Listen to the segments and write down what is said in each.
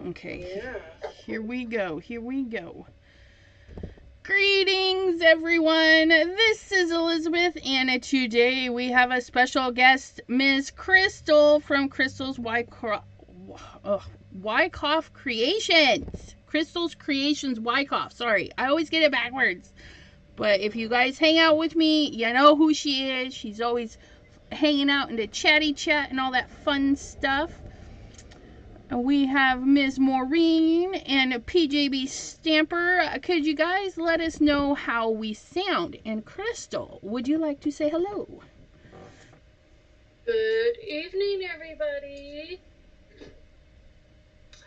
Okay. Yeah. Here we go. Here we go. Greetings, everyone. This is Elizabeth, and today we have a special guest, Ms. Chrystal from Chrystal's Wyckoff Creations. Chrystal's Creations Wyckoff. Sorry, I always get it backwards. But if you guys hang out with me, you know who she is. She's always hanging out in the chatty chat and all that fun stuff. We have Ms. Maureen and PJB Stamper. Could you guys let us know how we sound? And Chrystal, would you like to say hello? Good evening, everybody.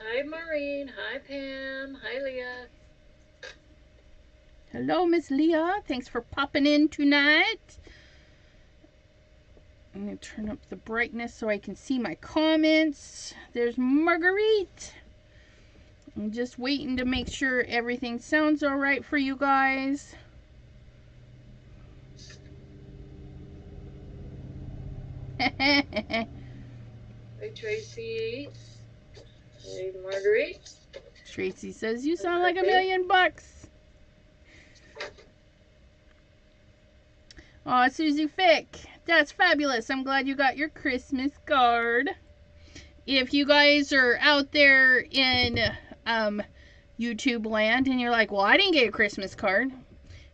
Hi, Maureen. Hi, Pam. Hi, Leah. Hello, Miss Leah. Thanks for popping in tonight. I'm going to turn up the brightness so I can see my comments. There's Marguerite. I'm just waiting to make sure everything sounds all right for you guys. Hi, Tracy. Hey, Marguerite. Tracy says, you sound like $1,000,000. Aw, Susie Fick. That's fabulous. I'm glad you got your Christmas card. If you guys are out there in YouTube land and you're like, well, I didn't get a Christmas card.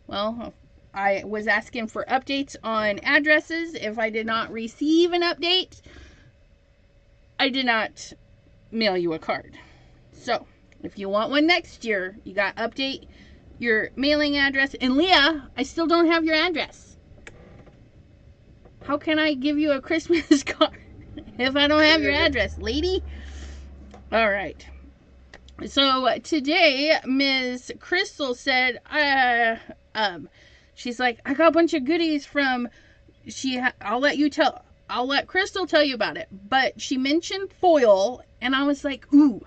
Well, I was asking for updates on addresses. If I did not receive an update, I did not mail you a card. So, if you want one next year, you got to update your mailing address. And Leah, I still don't have your address. How can I give you a Christmas card if I don't have your address, lady? All right. So today, Ms. Chrystal said, she's like, I got a bunch of goodies from, I'll let Chrystal tell you about it. But she mentioned foil, and I was like, ooh,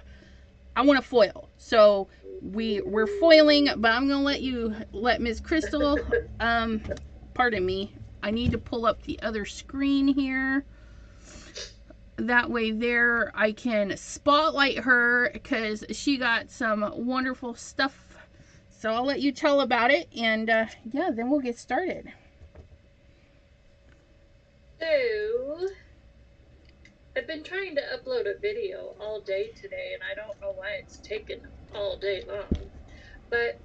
I want a foil. So we're foiling, but I'm going to let Ms. Chrystal, pardon me. I need to pull up the other screen here. That way there I can spotlight her because she got some wonderful stuff. So I'll let you tell about it, and yeah, then we'll get started. So, I've been trying to upload a video all day today, and I don't know why it's taken all day long. But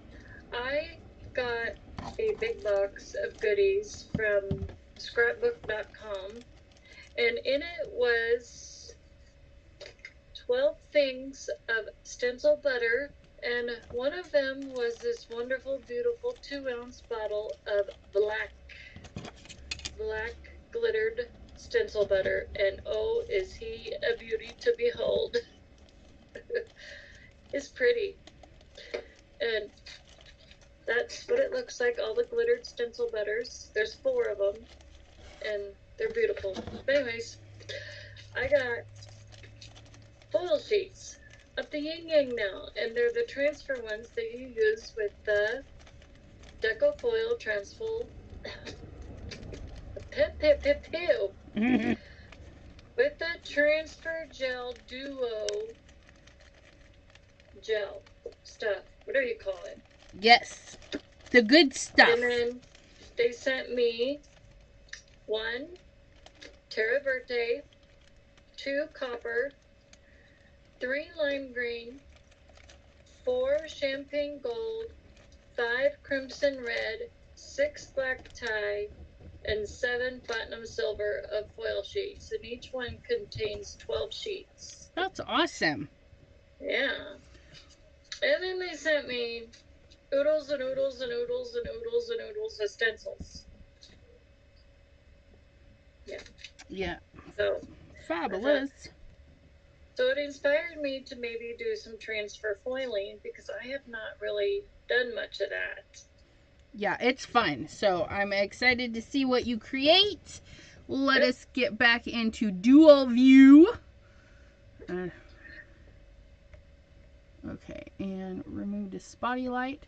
I got a big box of goodies from scrapbook.com, and in it was 12 things of stencil butter, and one of them was this wonderful, beautiful 2-ounce bottle of black glittered stencil butter, and oh, is he a beauty to behold. It's pretty, and that's what it looks like, all the glittered stencil butters. There's 4 of them, and they're beautiful. But anyways, I got foil sheets of the Yin Yang now, and they're the transfer ones that you use with the Deco Foil Transfold. With the Transfer Gel Duo gel stuff, whatever you call it. Yes, the good stuff. And then they sent me 1 Terra Verde, 2 copper, 3 lime green, 4 champagne gold, 5 crimson red, 6 black tie, and 7 platinum silver of foil sheets. And each one contains 12 sheets. That's awesome. Yeah. And then they sent me oodles and oodles and oodles and oodles and oodles of stencils. Yeah. Yeah. So fabulous. So it inspired me to maybe do some transfer foiling because I have not really done much of that. Yeah, it's fun. So I'm excited to see what you create. Let us get back into dual view. Okay, and remove the spotty light.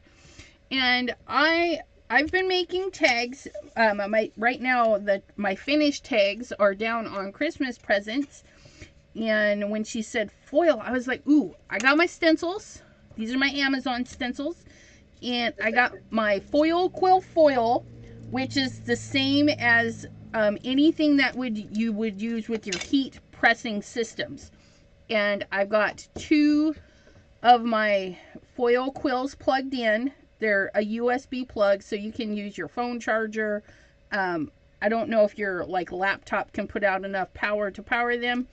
And I've been making tags. Right now my finished tags are down on Christmas presents, And when she said foil, I was like, ooh, I got my stencils. These are my Amazon stencils. And I got my foil quill foil, which is the same as anything that you would use with your heat pressing systems. And I've got 2 of my foil quills plugged in. They're a USB plug, so you can use your phone charger. I don't know if your like laptop can put out enough power to power them,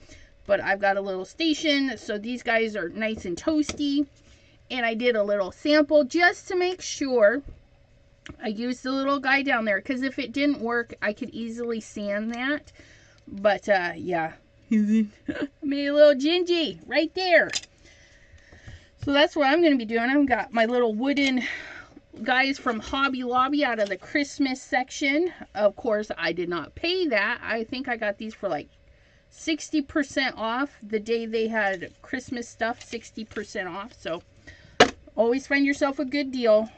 but I've got a little station, so these guys are nice and toasty. And I did a little sample just to make sure. I used the little guy down there, because if it didn't work, I could easily sand that. But, yeah. Made a little gingy right there. So that's what I'm going to be doing. I've got my little wooden guys from Hobby Lobby out of the Christmas section. Of course, I did not pay that. I think I got these for like 60% off. The day they had Christmas stuff, 60% off. So, always find yourself a good deal.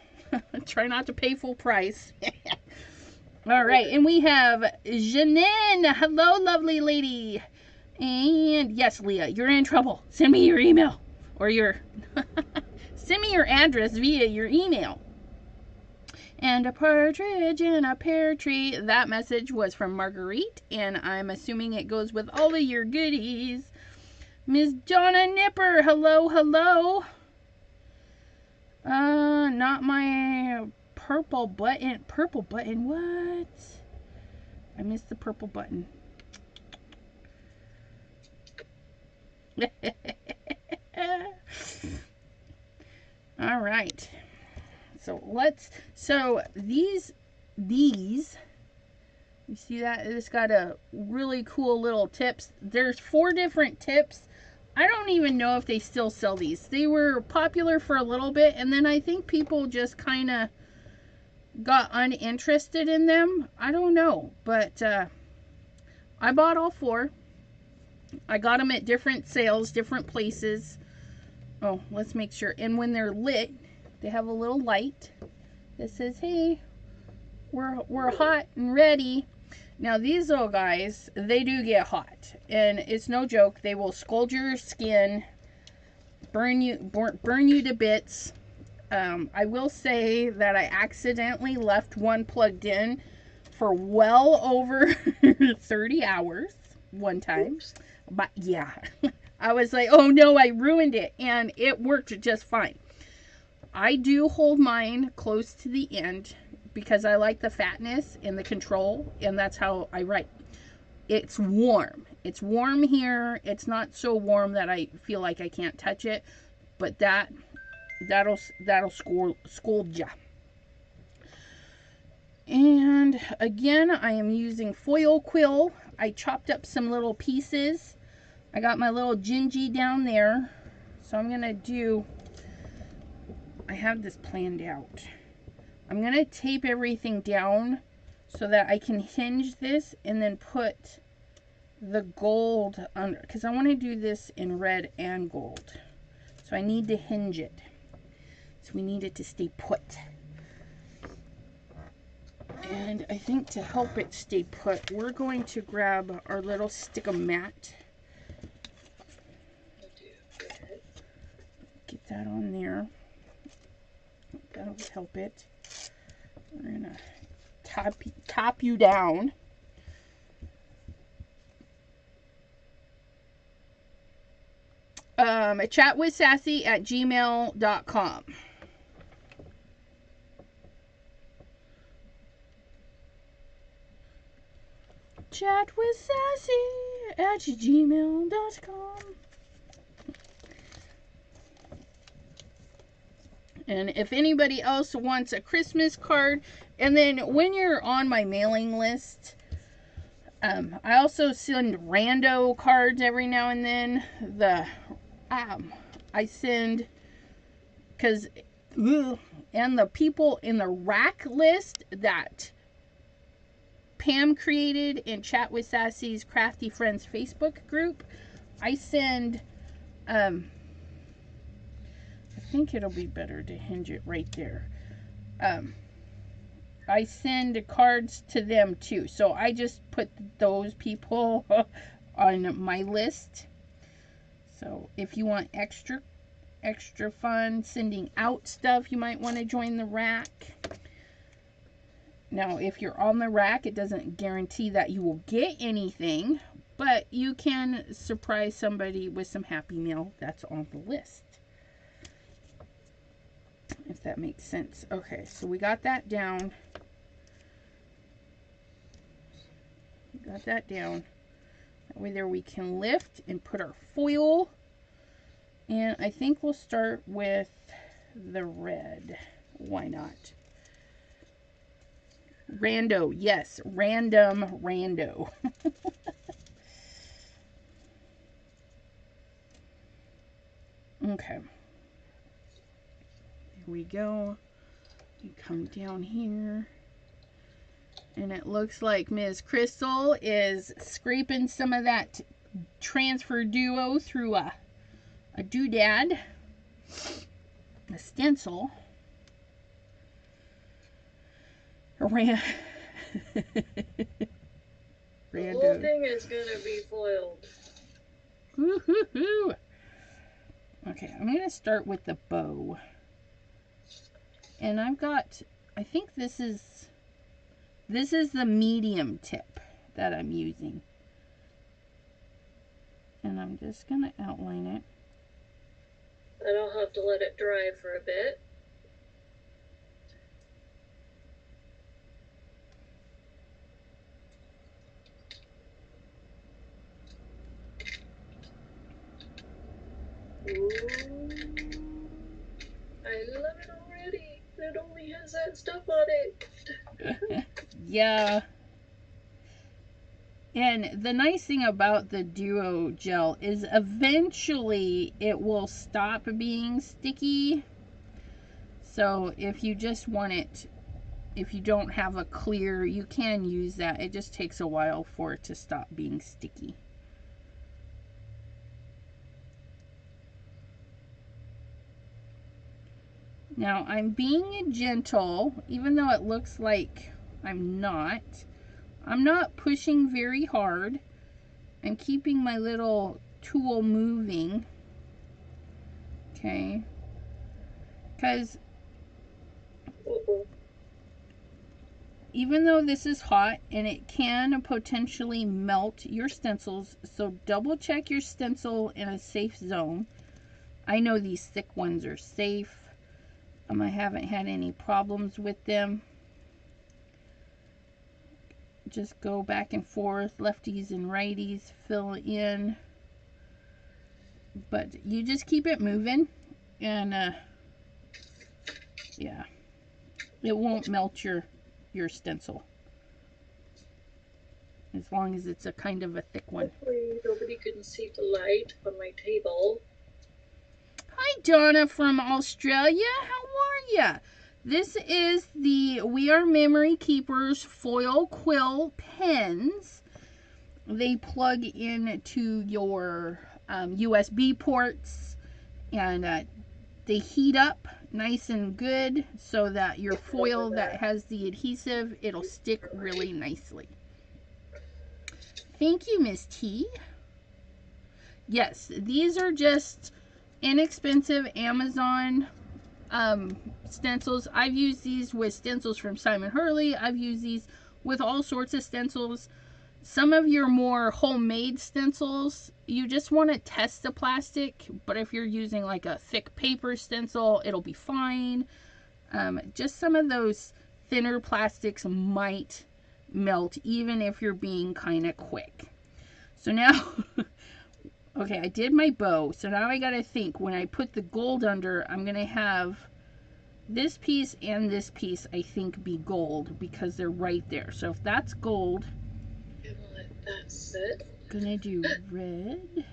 Try not to pay full price. All right, and we have Janine. Hello, lovely lady. And yes, Leah, you're in trouble. Send me your email or your send me your address via your email. And a partridge in a pear tree. That message was from Marguerite, and I'm assuming it goes with all of your goodies. Miss Donna Nipper. Hello, hello. Not my purple button. Purple button, what? I missed the purple button. All right. So these, you see that? It's got a really cool little tips. There's 4 different tips. I don't even know if they still sell these. They were popular for a little bit, and then I think people just kind of got uninterested in them. I don't know, but I bought all 4. I got them at different sales, different places. Oh, let's make sure. And when they're lit, they have a little light that says, hey, we're hot and ready. Now, these little guys, they do get hot. And it's no joke. They will scald your skin, burn you to bits. I will say that I accidentally left one plugged in for well over 30 hours one time. But yeah, I was like, oh no, I ruined it. And it worked just fine. I do hold mine close to the end because I like the fatness and the control, and that's how I write. It's warm. It's warm here. It's not so warm that I feel like I can't touch it, but that'll scold ya. And again, I am using foil quill. I chopped up some little pieces. I got my little gingy down there. So I'm gonna I have this planned out. I'm gonna tape everything down so that I can hinge this and then put the gold under, because I want to do this in red and gold. So I need to hinge it. So we need it to stay put. And I think to help it stay put, we're going to grab our little stick of mat. Get that on there. That'll help it. We're gonna top you down. Chatwithsassy@gmail.com. Chatwithsassy@gmail.com. And if anybody else wants a Christmas card, and then when you're on my mailing list, I also send rando cards every now and then. I send, because, and the people in the rack list that Pam created in Chat with Sassy's Crafty Friends Facebook group, I send, I think it'll be better to hinge it right there. I send cards to them too. So I just put those people on my list. So if you want extra fun sending out stuff, you might want to join the rack. Now, if you're on the rack, it doesn't guarantee that you will get anything, but you can surprise somebody with some Happy Meal that's on the list. If that makes sense. Okay, so we got that down. Got that down. That way there we can lift and put our foil. And I think we'll start with the red. Why not? Rando, yes, random rando. Okay. Here we go. You come down here. And it looks like Ms. Chrystal is scraping some of that transfer duo through a doodad, a stencil. The whole thing is gonna be foiled. Woo-hoo-hoo. Okay, I'm gonna start with the bow. And I've got, I think this is the medium tip that I'm using. And I'm just gonna outline it. And I'll have to let it dry for a bit. Ooh, I love it already. It only has that stuff on it. Yeah. And the nice thing about the duo gel is eventually it will stop being sticky. So if you just want it, if you don't have a clear, you can use that. It just takes a while for it to stop being sticky. Now I'm being gentle, even though it looks like I'm not. I'm not pushing very hard. I'm keeping my little tool moving. Okay. Because even though this is hot and it can potentially melt your stencils, so double check your stencil in a safe zone. I know these thick ones are safe. I haven't had any problems with them. Just go back and forth, lefties and righties, fill in. But you just keep it moving, and yeah, it won't melt your stencil. As long as it's a kind of a thick one. Hopefully nobody can see the light on my table. Hi Donna from Australia, how are ya? This is the We Are Memory Keepers foil quill pens. They plug into your USB ports, and they heat up nice and good so that your foil that has the adhesive, it'll stick really nicely. Thank you, Miss T. Yes, these are just inexpensive Amazon stencils. I've used these with stencils from Simon Hurley. I've used these with all sorts of stencils. Some of your more homemade stencils, you just want to test the plastic, but if you're using like a thick paper stencil, it'll be fine. Just some of those thinner plastics might melt even if you're being kind of quick. So now okay, I did my bow, so now I gotta think, when I put the gold under, I'm gonna have this piece and this piece, I think, be gold because they're right there. So if that's gold, And let that sit. Gonna do red.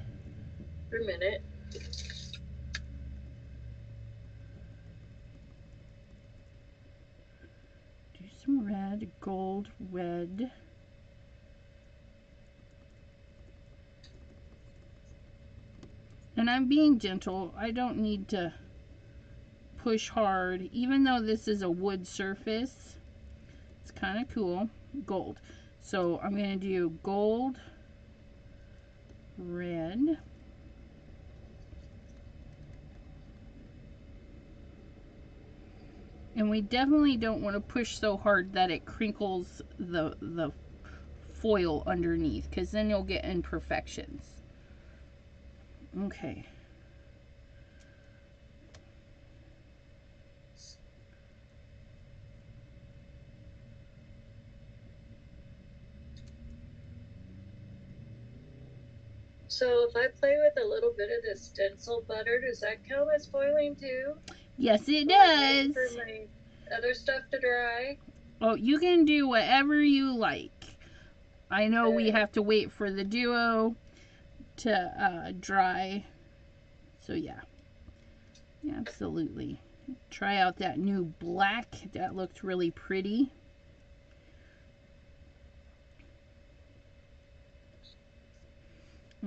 For a minute. Do some red, gold, red. And I'm being gentle. I don't need to push hard. Even though this is a wood surface, it's kind of cool. Gold. So I'm going to do gold, red. And we definitely don't want to push so hard that it crinkles the foil underneath, because then you'll get imperfections. Okay. So if I play with a little bit of the stencil butter, does that count as foiling too? Yes, it does. For my other stuff to dry? Oh, you can do whatever you like. I know we have to wait for the duo to dry. So yeah. Absolutely. Try out that new black. That looked really pretty.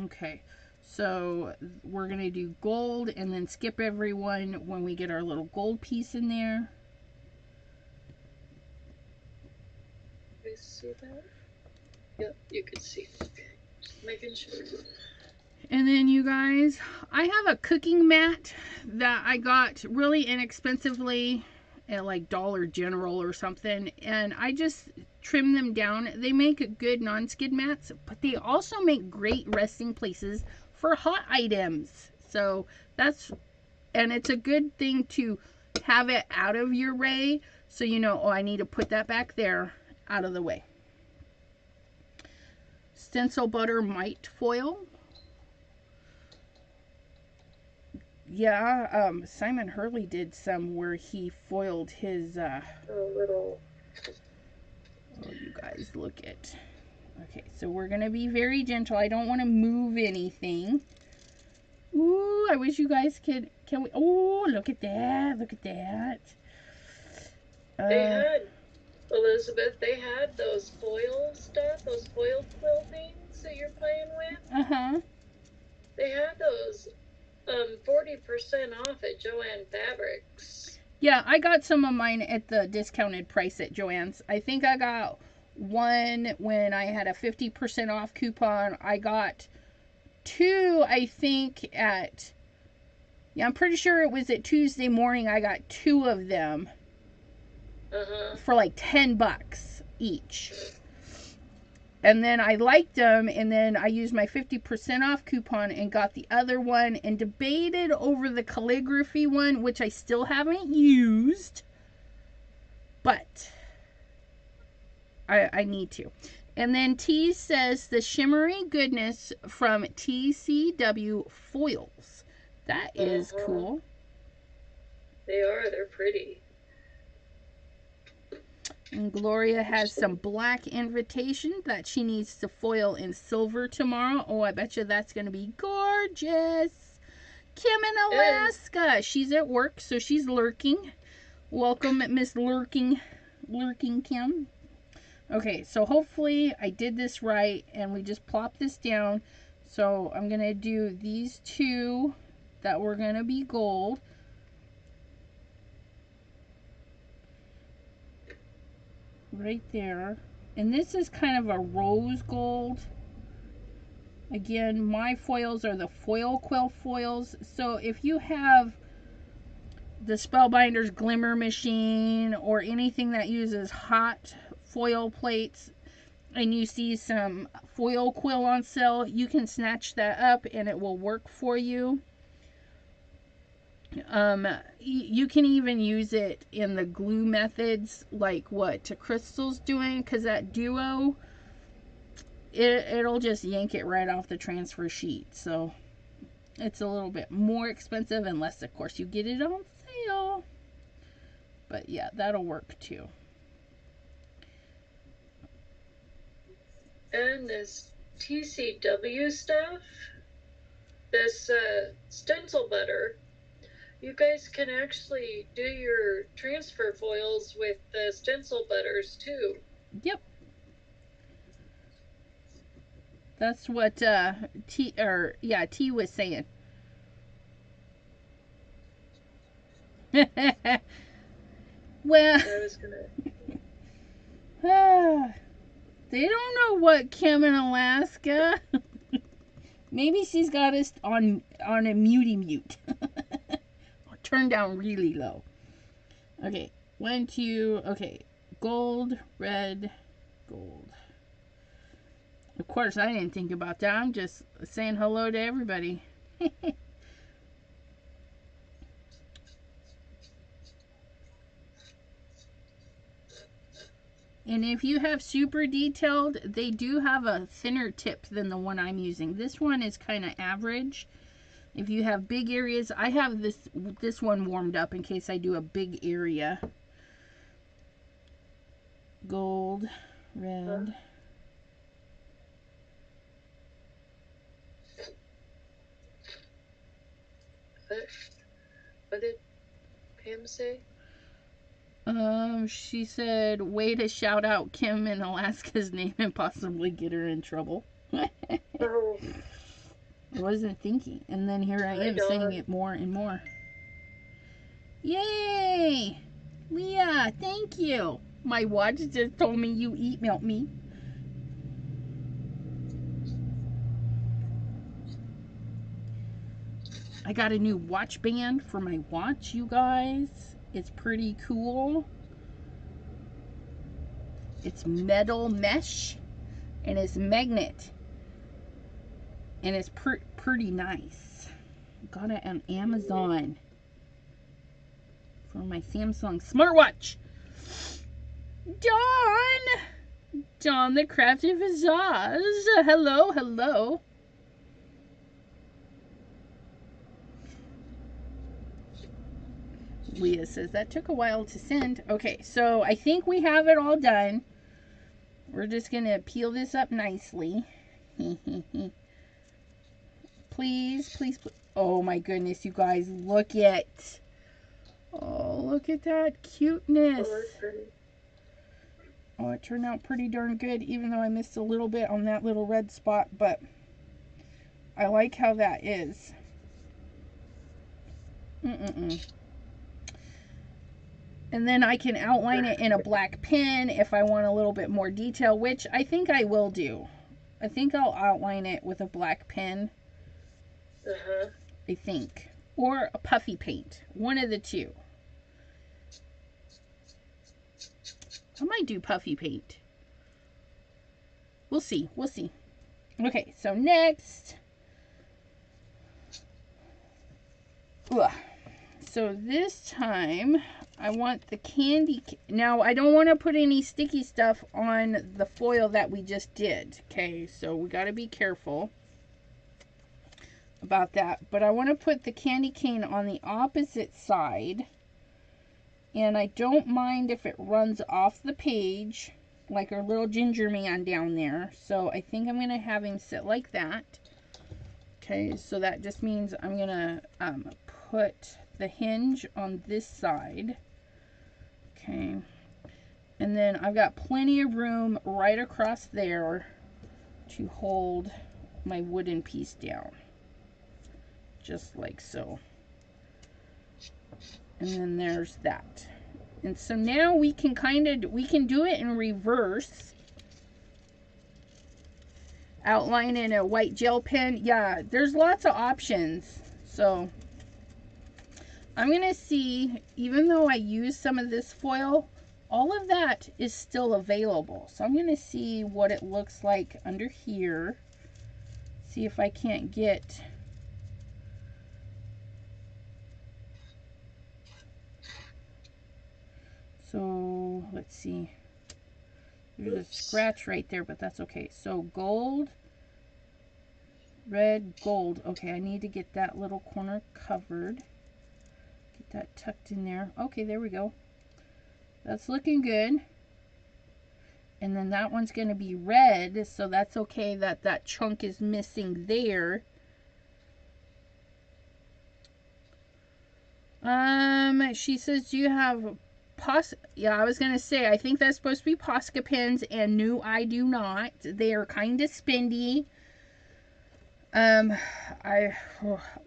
Okay, so we're going to do gold and then skip everyone when we get our little gold piece in there. You see that? Yep, you can see. Okay, just making sure. And then you guys, I have a cooking mat that I got really inexpensively at like Dollar General or something, and I just trim them down. They make good non-skid mats, but they also make great resting places for hot items. So that's, and it's a good thing to have it out of your way, so you know, oh, I need to put that back there, out of the way. Stencil butter mite foil. Yeah, Simon Hurley did some where he foiled his, little... Oh, you guys, look at... Okay, so we're going to be very gentle. I don't want to move anything. Ooh, I wish you guys could... Can we... Oh, look at that. Look at that. They had, Elizabeth, they had those foil stuff, those foil quill things that you're playing with. Uh-huh. They had those 40% off at Joann Fabrics. Yeah, I got some of mine at the discounted price at Joann's. I think I got one when I had a 50% off coupon. I got two, I think, at... Yeah, I'm pretty sure it was at Tuesday morning. I got two of them for like $10 each. And then I liked them, and then I used my 50% off coupon and got the other one and debated over the calligraphy one, which I still haven't used, but I need to. And then T says the shimmery goodness from TCW foils. That is cool. They are. They're pretty. And Gloria has some black invitation that she needs to foil in silver tomorrow. Oh, I bet you that's going to be gorgeous. Kim in Alaska. She's at work, so she's lurking. Welcome, Miss Lurking Kim. Okay, so hopefully I did this right, and we just plop this down. So I'm going to do these two that were going to be gold. Right there. And this is kind of a rose gold. Again, my foils are the foil quill foils. So if you have the Spellbinders Glimmer Machine or anything that uses hot foil plates and you see some foil quill on sale, you can snatch that up and it will work for you. You can even use it in the glue methods like what Chrystal's doing, because that duo, it'll just yank it right off the transfer sheet. So it's a little bit more expensive unless of course you get it on sale, but yeah, that'll work too. And this TCW stuff, this stencil butter, you guys can actually do your transfer foils with the stencil butters too. Yep. That's what T was saying. Well, I was gonna... they don't know what Kim in Alaska. Maybe she's got us on a mute. Turn down really low. Okay, 1, 2, okay. Gold, red, gold. Of course, I didn't think about that. I'm just saying hello to everybody. And if you have super detailed, they do have a thinner tip than the one I'm using. This one is kind of average. If you have big areas, I have this one warmed up in case I do a big area. Gold, red. What did Pam say? She said, way to shout out Kim in Alaska's name and possibly get her in trouble. Oh. I wasn't thinking. And then here I am saying it more and more. Yay! Leah, thank you. My watch just told me you emailed me. I got a new watch band for my watch, you guys. It's pretty cool. It's metal mesh and it's magnet. And it's pretty nice. Got it on Amazon for my Samsung smartwatch. Dawn the Crafty Visage. Hello, hello. Leah says that took a while to send. Okay, so I think we have it all done. We're just gonna peel this up nicely. Please, please, please. Oh my goodness, you guys, look at. Oh, look at that cuteness. Oh, it turned out pretty darn good, even though I missed a little bit on that little red spot, but I like how that is. And then I can outline it in a black pen if I want a little bit more detail, which I think I will do. I think I'll outline it with a black pen. I think. Or a puffy paint. One of the two. I might do puffy paint. We'll see. We'll see. Okay, so next. Ugh. So this time, I want the candy. Now, I don't want to put any sticky stuff on the foil that we just did. Okay, so we got to be careful about that. But I want to put the candy cane on the opposite side. And I don't mind if it runs off the page, like our little ginger man down there. So I think I'm going to have him sit like that. Okay, so that just means I'm going to put the hinge on this side. Okay, and then I've got plenty of room right across there to hold my wooden piece down. Just like so. And then there's that. And so now we can we can do it in reverse. Outline in a white gel pen. Yeah, there's lots of options. So I'm going to see, even though I use some of this foil, all of that is still available. So I'm going to see what it looks like under here. See if I can't get... So, let's see. There's a scratch right there, but that's okay. So, gold, red, gold. Okay, I need to get that little corner covered. Get that tucked in there. Okay, there we go. That's looking good. And then that one's going to be red, so that's okay that that chunk is missing there. She says, do you have yeah, I was going to say, I think that's supposed to be Posca pens, and no, I do not. They are kind of spendy. Let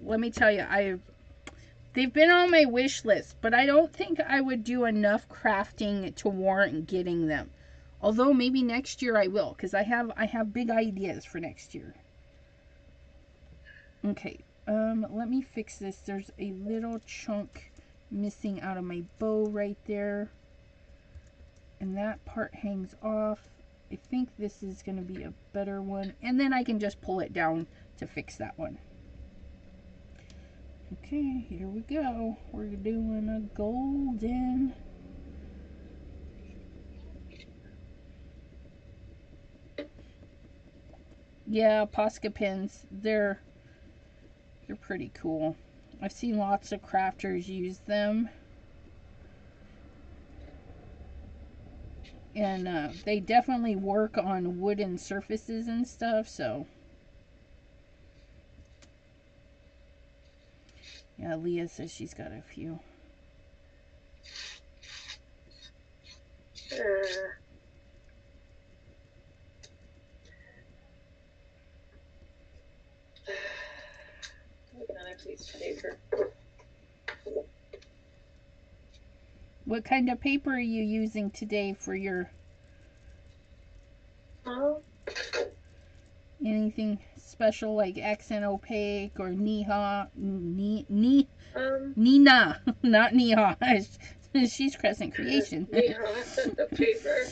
me tell you, they've been on my wish list, but I don't think I would do enough crafting to warrant getting them. Although maybe next year I will, because I have big ideas for next year. Okay, let me fix this. There's a little chunk missing out of my bow right there. And that part hangs off. I think this is going to be a better one. And then I can just pull it down to fix that one. Okay, here we go. We're doing a golden. Yeah, Posca pins. They're pretty cool. I've seen lots of crafters use them. And they definitely work on wooden surfaces and stuff, so. Yeah, Leah says she's got a few. Piece of paper. What kind of paper are you using today for your... Anything special like accent opaque or Nina, not Neha. She's Crescent Creation. Neha, the paper.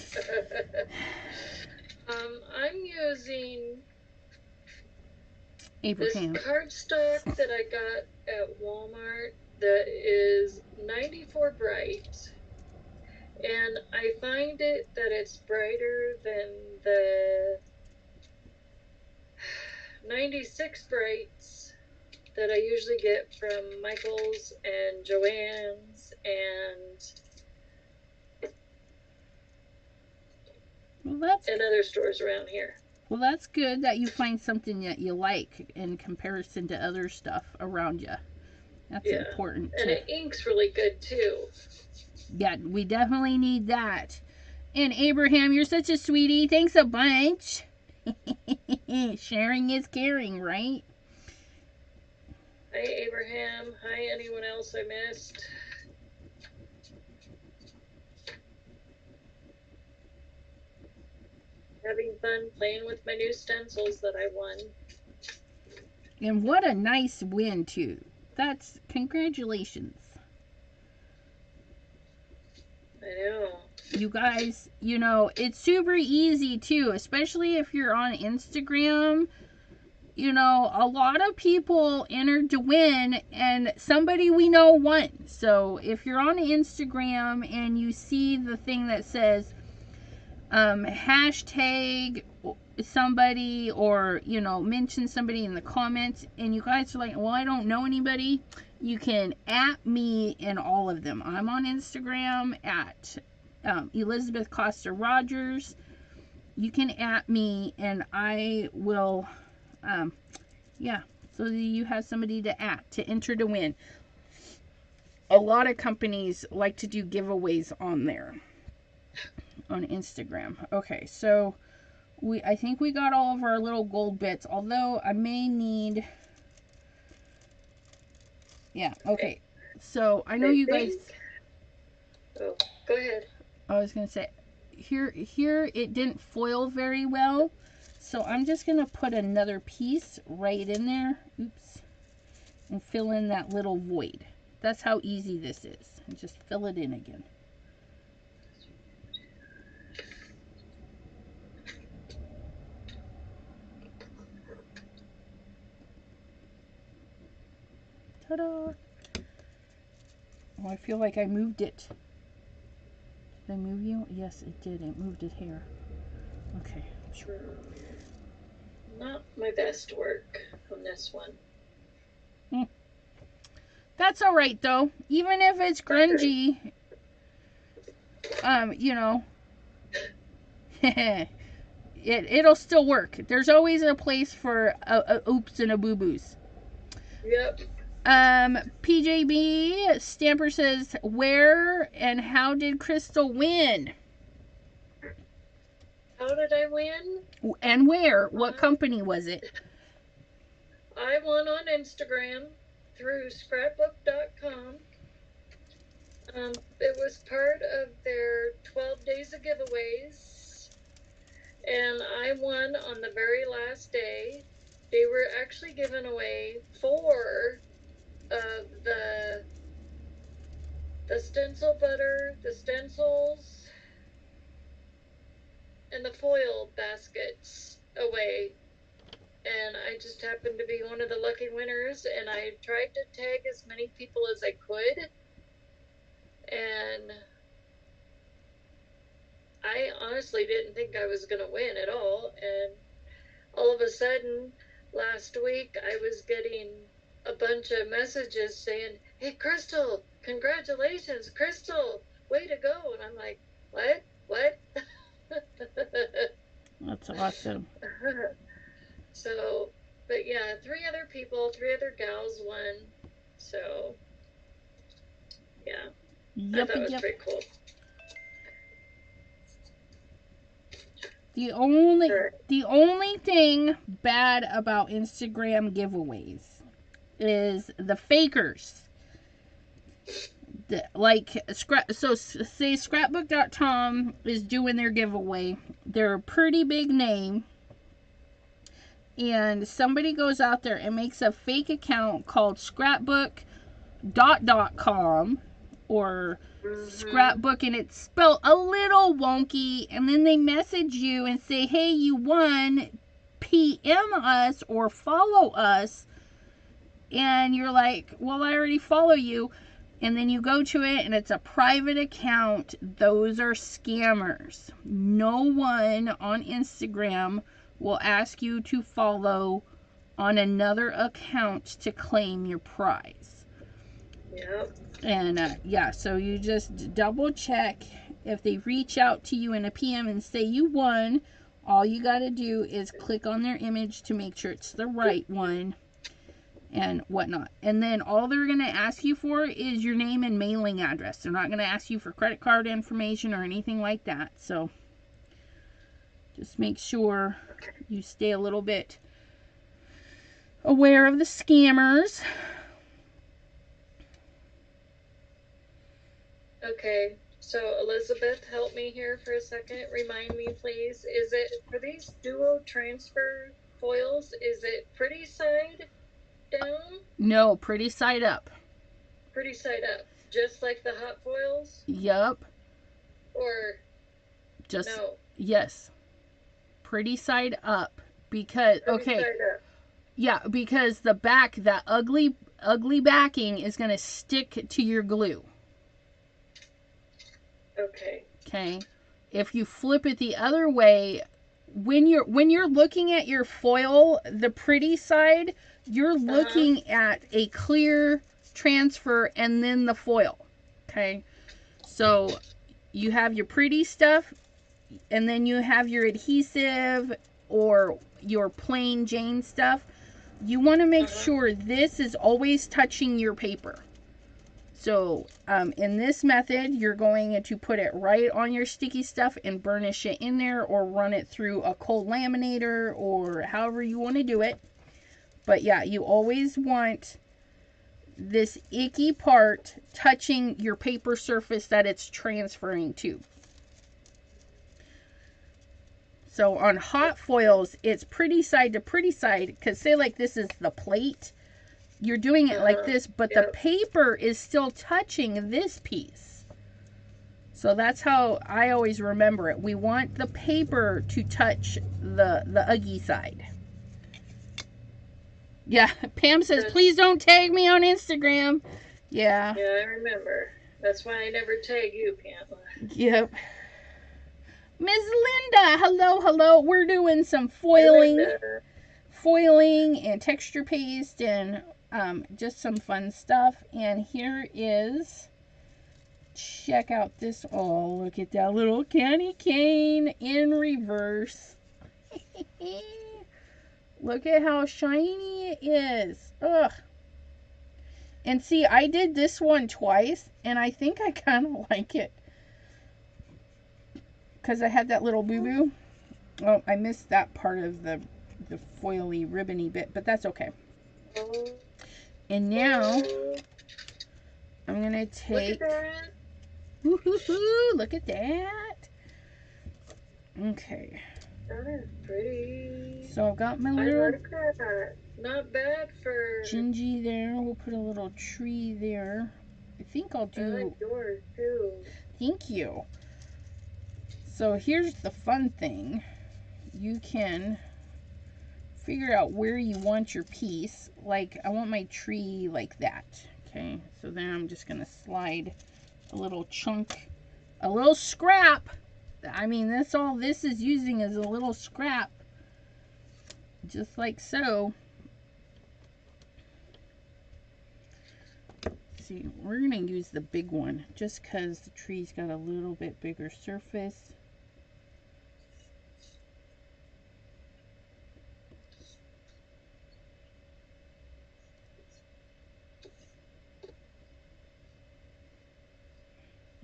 I'm using Abraham. this cardstock that I got at Walmart that is 94 bright, and I find it that it's brighter than the 96 brights that I usually get from Michael's and Joann's and other stores around here. Well, that's good that you find something that you like in comparison to other stuff around you. That's important. And it inks really good too. Yeah, we definitely need that. And Abraham, you're such a sweetie. Thanks a bunch. Sharing is caring, right? Hi, Abraham. Hi, anyone else I missed? Having fun playing with my new stencils that I won. And what a nice win, too. That's congratulations. I know. You guys, you know, it's super easy, too, especially if you're on Instagram. You know, a lot of people entered to win, and somebody we know won. So if you're on Instagram and you see the thing that says hashtag somebody, or, you know, mention somebody in the comments, and you guys are like, well, I don't know anybody, you can @ me in all of them. I'm on Instagram at Elizabeth Costa-Rogers. You can @ me, and I will, yeah, so you have somebody to @ to enter to win. A lot of companies like to do giveaways on there, on Instagram. Okay, so I think we got all of our little gold bits, although I may need, yeah, okay. So I know you guys, oh, go ahead. I was gonna say, here it didn't foil very well, so I'm just gonna put another piece right in there, oops, and fill in that little void. That's how easy this is. And just fill it in again. Ta-da! Oh, I feel like I moved it. Did I move you? Yes, it did. It moved it here. Okay. Not my best work on this one. That's all right, though. Even if it's grungy, you know, it'll still work. There's always a place for a oops and a boo-boos. Yep. PJB Stamper says, where and how did Chrystal win? How did I win? And where? What company was it? I won on Instagram through scrapbook.com. It was part of their 12 days of giveaways, and I won on the very last day. They were actually giving away 4 of the stencil butter, the stencils, and the foil baskets away. And I just happened to be one of the lucky winners, and I tried to tag as many people as I could. And I honestly didn't think I was going to win at all. And all of a sudden, last week, I was getting a bunch of messages saying, "Hey, Chrystal, congratulations, Chrystal, way to go." And I'm like, what? That's awesome. So, but yeah, 3 other gals won. So, yeah, I thought it was pretty cool. The only thing bad about Instagram giveaways is the fakers. So say scrapbook.com is doing their giveaway. They're a pretty big name. And somebody goes out there and makes a fake account called scrapbook.com or scrapbook, and it's spelled a little wonky, and then they message you and say, "Hey, you won, PM us or follow us," and you're like, "Well, I already follow you," and then you go to it and it's a private account. Those are scammers. No one on Instagram will ask you to follow on another account to claim your prize. Yep. And yeah, so you just double check. If they reach out to you in a PM and say you won, all you got to do is click on their image to make sure it's the right one and whatnot. And then all they're going to ask you for is your name and mailing address. They're not going to ask you for credit card information or anything like that. So just make sure you stay a little bit aware of the scammers. Okay, so Elizabeth, help me here for a second. Remind me, please. Is it for these duo transfer foils? Is it pretty side down? No, pretty side up. Pretty side up, just like the hot foils? Yup. Or just no? Yes. Pretty side up, because okay. Side up. Yeah, because the back, that ugly backing is going to stick to your glue. Okay. If you flip it the other way, when you're looking at your foil, the pretty side, you're looking at a clear transfer and then the foil. Okay. So you have your pretty stuff, and then you have your adhesive or your plain Jane stuff. You want to make sure this is always touching your paper. So in this method, you're going to put it right on your sticky stuff and burnish it in there, or run it through a cold laminator, or however you want to do it. But yeah, you always want this icky part touching your paper surface that it's transferring to. So on hot foils, it's pretty side to pretty side, because say like this is the plate. You're doing it like this, but the paper is still touching this piece. So that's how I always remember it. We want the paper to touch the uggy side. Yeah, Pam says, "Please don't tag me on Instagram." Yeah. Yeah, I remember. That's why I never tag you, Pam. Yep. Miss Linda, hello. We're doing some foiling and texture paste and just some fun stuff. And here is, check out this. Oh, look at that little candy cane in reverse. Look at how shiny it is. Ugh. And see, I did this one twice, and I think I kind of like it, because I had that little boo-boo. Oh, I missed that part of the foily, ribbony bit, but that's okay. And now, I'm going to take... Look at that. Okay. That is pretty. So I've got my little... I like that. Not bad for... Gingy there. We'll put a little tree there. I think I'll do... I like yours, too. Thank you. So here's the fun thing. You can figure out where you want your piece. Like, I want my tree like that. Okay, so then I'm just going to slide a little chunk, a little scrap. I mean, that's all this is using is a little scrap. Just like so. See, we're going to use the big one just because the tree's got a little bit bigger surface.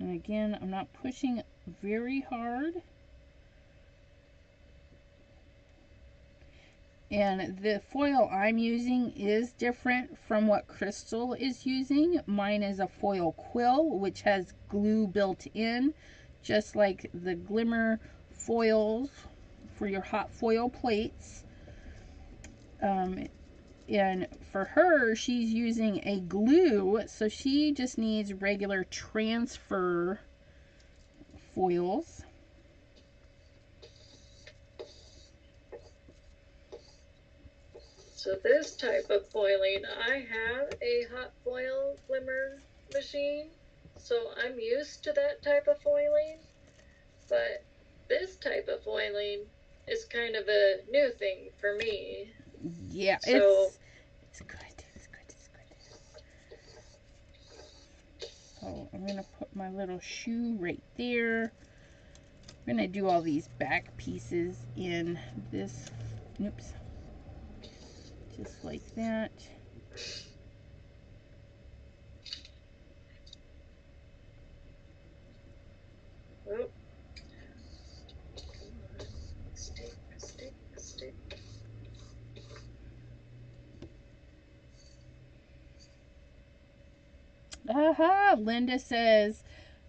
And again, I'm not pushing very hard. And the foil I'm using is different from what Chrystal is using. Mine is a foil quill, which has glue built in, just like the glimmer foils for your hot foil plates. And for her, she's using a glue, so she just needs regular transfer foils. So this type of foiling, I have a hot foil glimmer machine, so I'm used to that type of foiling, but this type of foiling is kind of a new thing for me. Yeah, so it's good. It's good. It's good. So I'm gonna put my little shoe right there. I'm gonna do all these back pieces in this. Oops. Just like that. Oh. Stick. Aha! Linda says,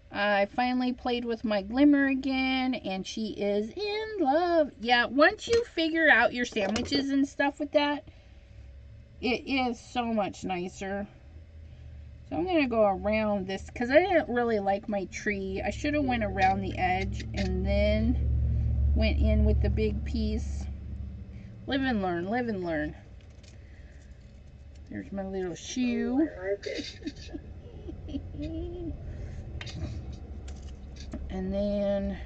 I finally played with my glimmer again, and she is in love. Yeah, once you figure out your sandwiches and stuff with that, it is so much nicer. So I'm going to go around this, because I didn't really like my tree. I should have went around the edge and then went in with the big piece. Live and learn, live and learn. There's my little shoe. Oh, I like it. And then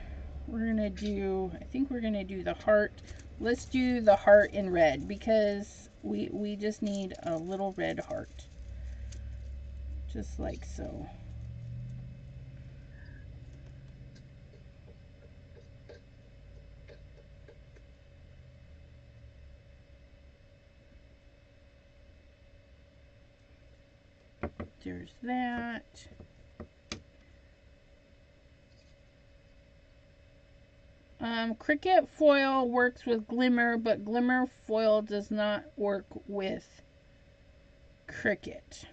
we're gonna do, I think we're gonna do the heart. Let's do the heart in red, because we just need a little red heart. Just like so. There's that. Cricket foil works with glimmer, but glimmer foil does not work with cricket.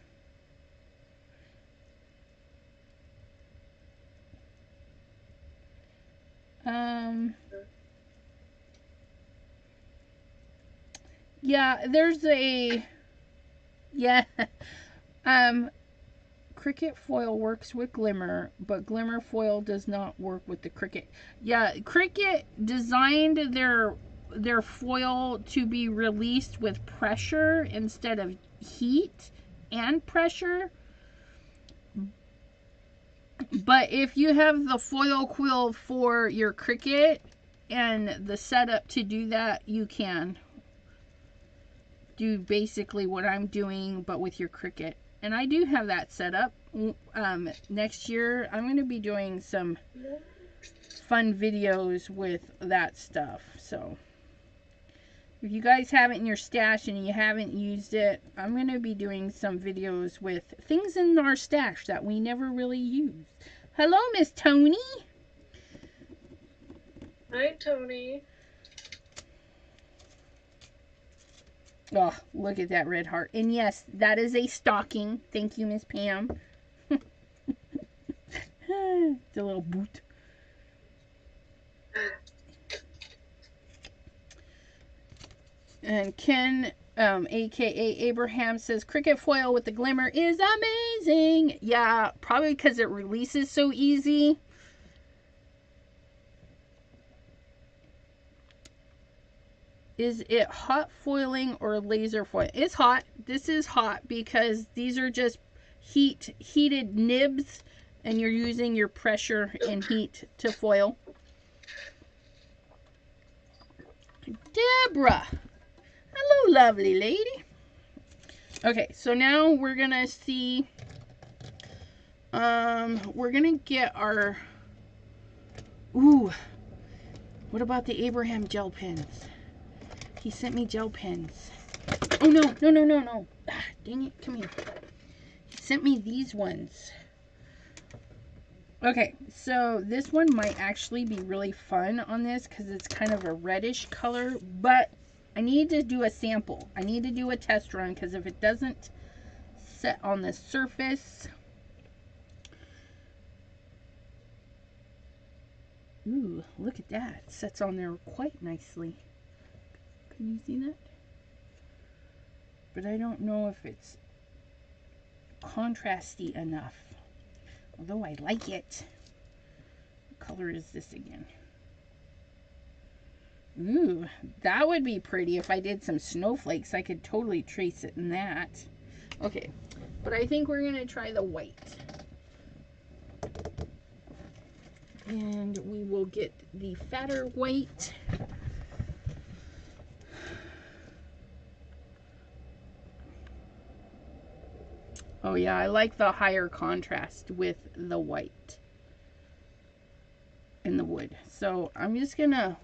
Yeah, there's a, yeah, cricket foil works with glimmer, but glimmer foil does not work with the cricket. Yeah, cricket designed their foil to be released with pressure instead of heat and pressure. But if you have the foil quill for your cricket and the setup to do that, you can do basically what I'm doing, but with your cricket. And I do have that set up. Next year, I'm going to be doing some fun videos with that stuff. So, if you guys have it in your stash and you haven't used it, I'm going to be doing some videos with things in our stash that we never really use. Hello, Miss Tony. Hi, Tony. Oh, look at that red heart. And yes, that is a stocking. Thank you, Miss Pam. The little boot. And Ken, aka Abraham, says cricket foil with the glimmer is amazing. Yeah, probably because it releases so easy. Is it hot foiling or laser foil? It's hot. This is hot because these are just heated nibs, and you're using your pressure and heat to foil. Deborah. Hello, lovely lady. Okay, so now we're gonna see. We're gonna get our. Ooh. What about the Abraham gel pens? He sent me gel pens. Oh no, no, no, no, no. Ah, dang it, come here. He sent me these ones. Okay, so this one might actually be really fun on this because it's kind of a reddish color, but I need to do a sample. I need to do a test run because if it doesn't set on the surface. Ooh, look at that. It sets on there quite nicely. Can you see that? But I don't know if it's contrasty enough. Although I like it. What color is this again? Ooh, that would be pretty if I did some snowflakes. I could totally trace it in that. Okay, but I think we're going to try the white. And we will get the fatter white. Oh yeah, I like the higher contrast with the white and the wood. So I'm just gonna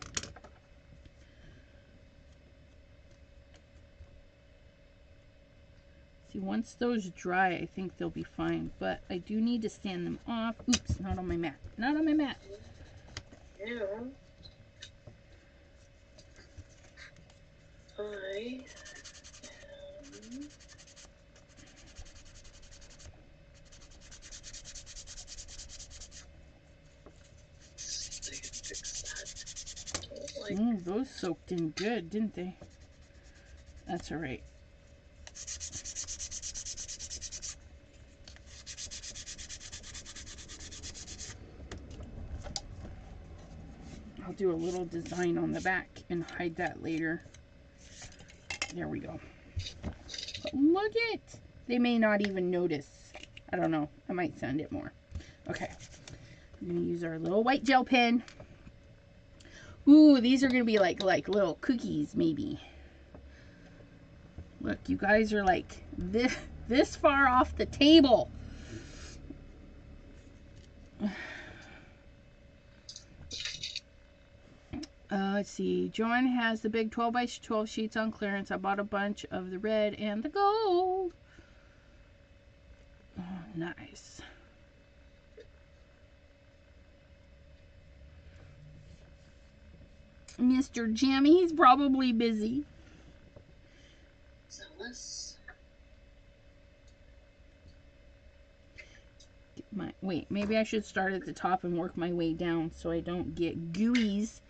see, once those dry, I think they'll be fine, but I do need to stand them off. Oops, not on my mat. Not on my mat. Yeah. I am Those soaked in good, didn't they? That's all right. I'll do a little design on the back and hide that later. There we go. But look it! They may not even notice. I don't know. I might sand it more. Okay. I'm going to use our little white gel pen. Ooh, these are going to be like little cookies, maybe. Look, you guys are like this far off the table. Let's see. Joanne has the big 12 by 12 sheets on clearance. I bought a bunch of the red and the gold. Oh, nice. Mr. Jammy, he's probably busy. zealous. Wait, maybe I should start at the top and work my way down so I don't get gooeyes.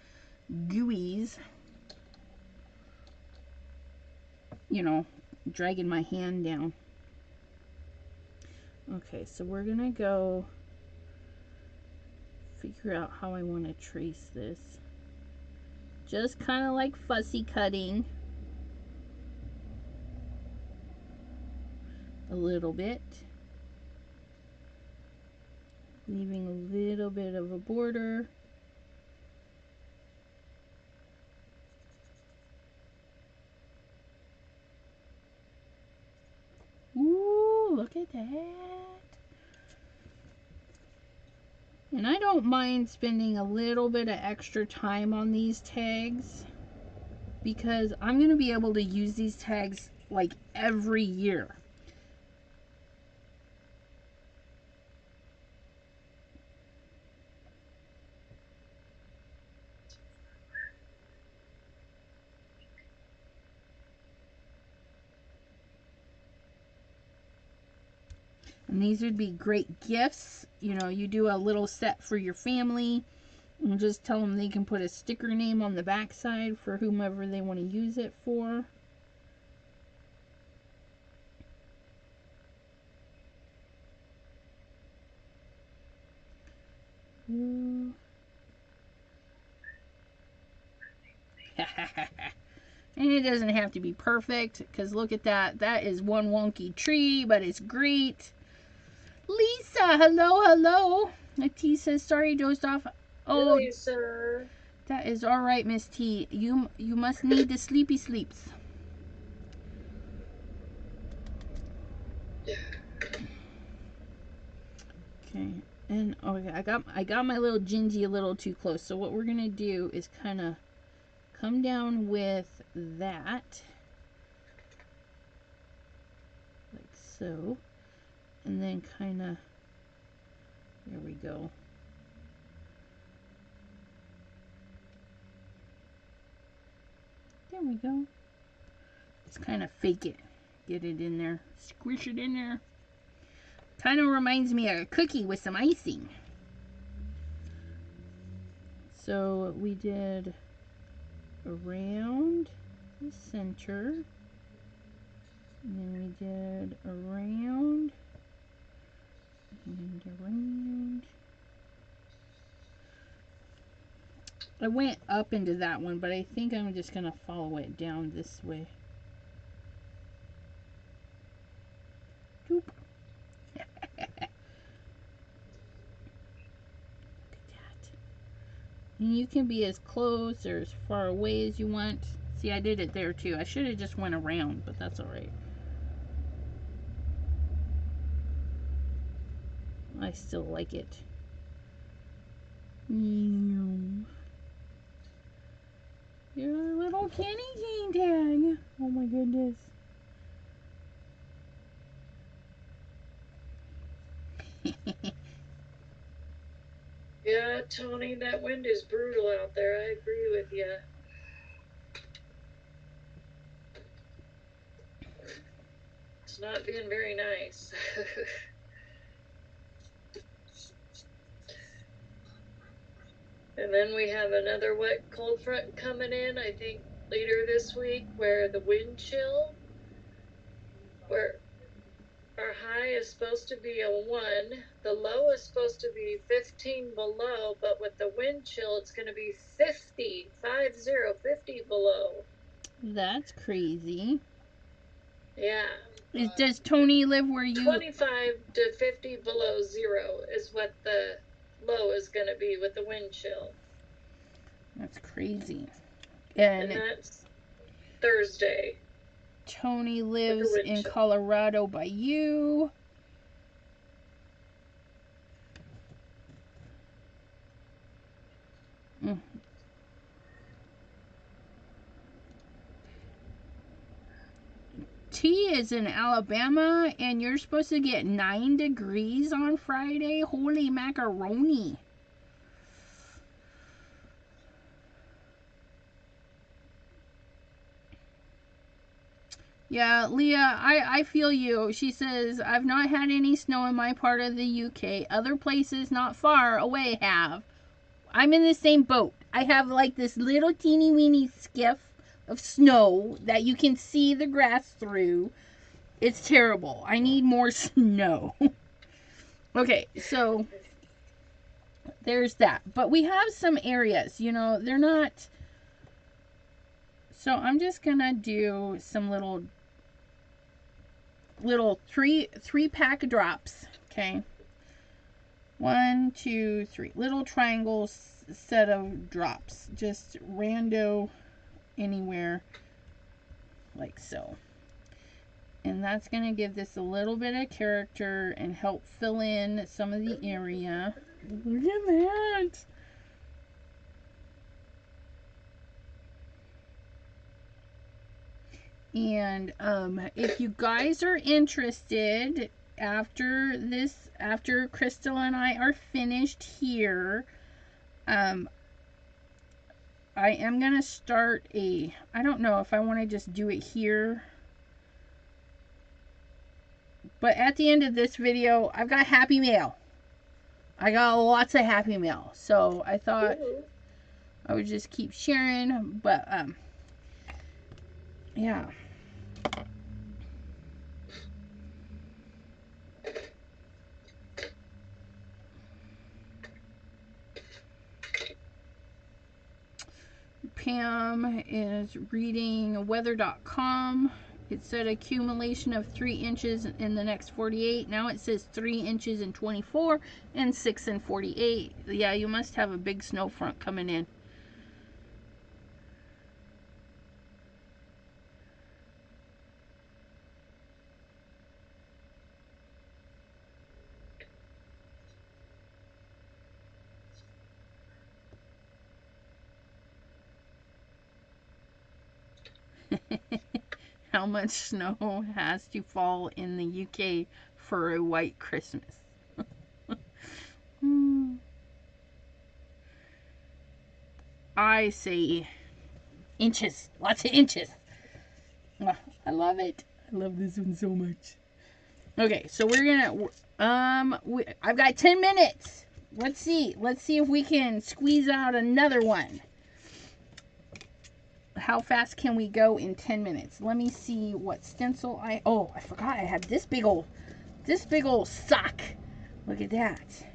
You know, dragging my hand down. Okay, so we're gonna go figure out how I want to trace this. Just kind of like fussy cutting. A little bit. Leaving a little bit of a border. Ooh, look at that. And I don't mind spending a little bit of extra time on these tags because I'm going to be able to use these tags like every year. And these would be great gifts. You know, you do a little set for your family and just tell them they can put a sticker name on the back side for whomever they want to use it for. And it doesn't have to be perfect, because look at that. That is one wonky tree, but it's great. Lisa, hello, hello. T says, sorry, dozed off. Oh, Lisa. That is all right, Miss T. You must need the sleepy sleeps. Okay, and okay, I got my little Gingy a little too close. So what we're gonna do is kind of come down with that, like so, and then kind of, there we go. There we go. Just kind of fake it. Get it in there. Squish it in there. Kind of reminds me of a cookie with some icing. So we did around the center. And then we did around and around. I went up into that one, but I think I'm just going to follow it down this way. Doop. Look at that. And you can be as close or as far away as you want. See, I did it there too. I should have just went around, but that's alright. I still like it. Your little candy cane tag. Oh my goodness. Yeah, Tony, that wind is brutal out there. I agree with you. It's not being very nice. And then we have another wet cold front coming in, I think, later this week, where the wind chill, where our high is supposed to be a 1, the low is supposed to be 15 below, but with the wind chill, it's going to be 50 below. That's crazy. Yeah. Does Tony live where you... 25 to 50 below 0 is what the low is going to be with the wind chill. That's crazy. And that's Thursday. Tony lives in Colorado by you. T is in Alabama, and you're supposed to get 9 degrees on Friday. Holy macaroni. Yeah, Leah, I feel you. She says, I've not had any snow in my part of the UK. Other places not far away have. I'm in the same boat. I have like this little teeny weeny skiff of snow that you can see the grass through. It's terrible. I need more snow. Okay, so there's that. But we have some areas, you know, they're not... So I'm just gonna do some little three pack drops. Okay, 1, 2, 3 little triangles set of drops, just rando anywhere, like so. And that's gonna give this a little bit of character and help fill in some of the area. Look at that. And if you guys are interested, after Chrystal and I are finished here, I am gonna start I don't know if I want to just do it here, but at the end of this video, I've got Happy Mail. I got lots of Happy Mail, so I thought I would just keep sharing. But yeah. Pam is reading weather.com. It said accumulation of 3 inches in the next 48. Now it says 3 inches in 24 and 6 in 48. Yeah, you must have a big snow front coming in. How much snow has to fall in the UK for a white Christmas? I say inches. Lots of inches. I love it. I love this one so much. Okay, so we're gonna I've got 10 minutes. Let's see if we can squeeze out another one. How fast can we go in 10 minutes? Let me see what stencil I forgot I had this big old sock. Look at that.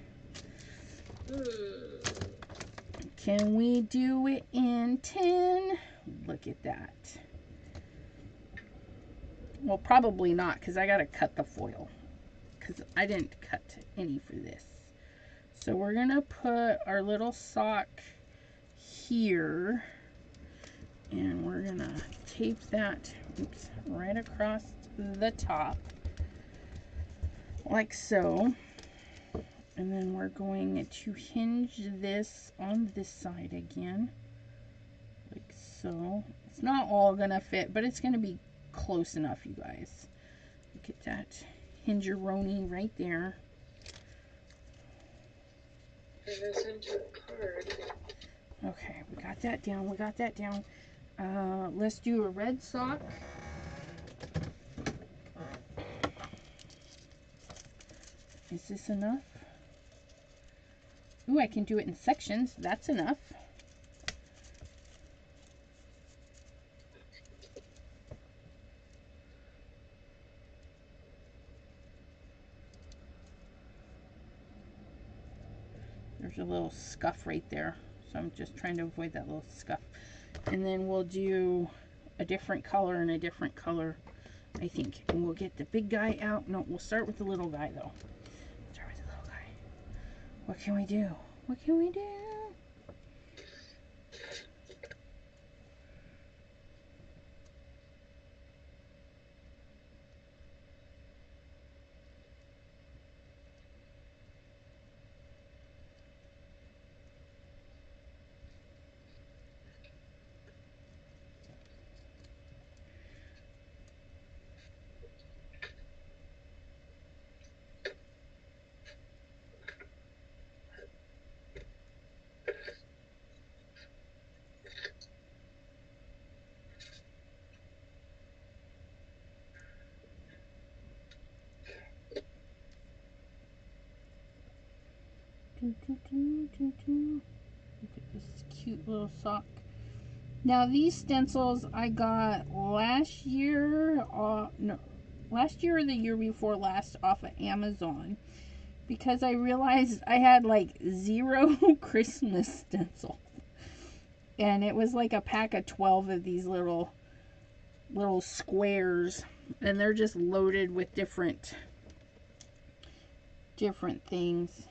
Can we do it in 10? Look at that. Well, probably not, because I got to cut the foil. Because I didn't cut any for this. So we're going to put our little sock here. And we're going to tape that right across the top. Like so. And then we're going to hinge this on this side again. Like so. It's not all going to fit, but it's going to be close enough, you guys. Look at that hinge-a-roni right there. Okay, we got that down. Let's do a red sock. Is this enough? Ooh, I can do it in sections. That's enough. There's a little scuff right there. So I'm just trying to avoid that little scuff. And then we'll do a different color and a different color, I think. And we'll get the big guy out. No, we'll start with the little guy, though. Start with the little guy. What can we do? What can we do? Look at this cute little sock. Now these stencils I got last year, last year or the year before last off of Amazon, because I realized I had like 0 Christmas stencils, and it was like a pack of 12 of these little squares, and they're just loaded with different things.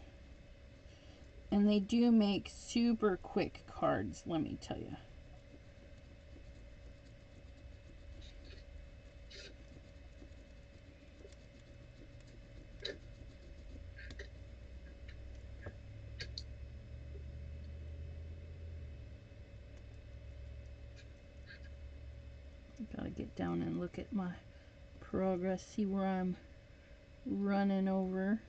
And they do make super quick cards, let me tell you. Gotta get down and look at my progress, see where I'm running over.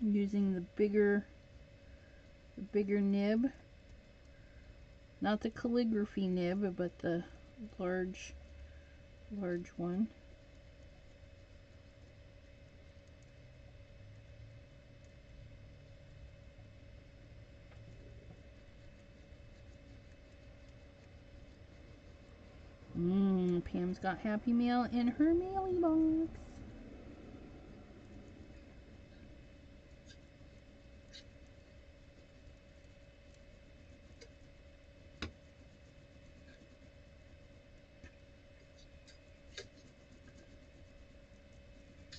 I'm using the bigger nib, not the calligraphy nib, but the large one. Pam's got Happy Mail in her mailing box.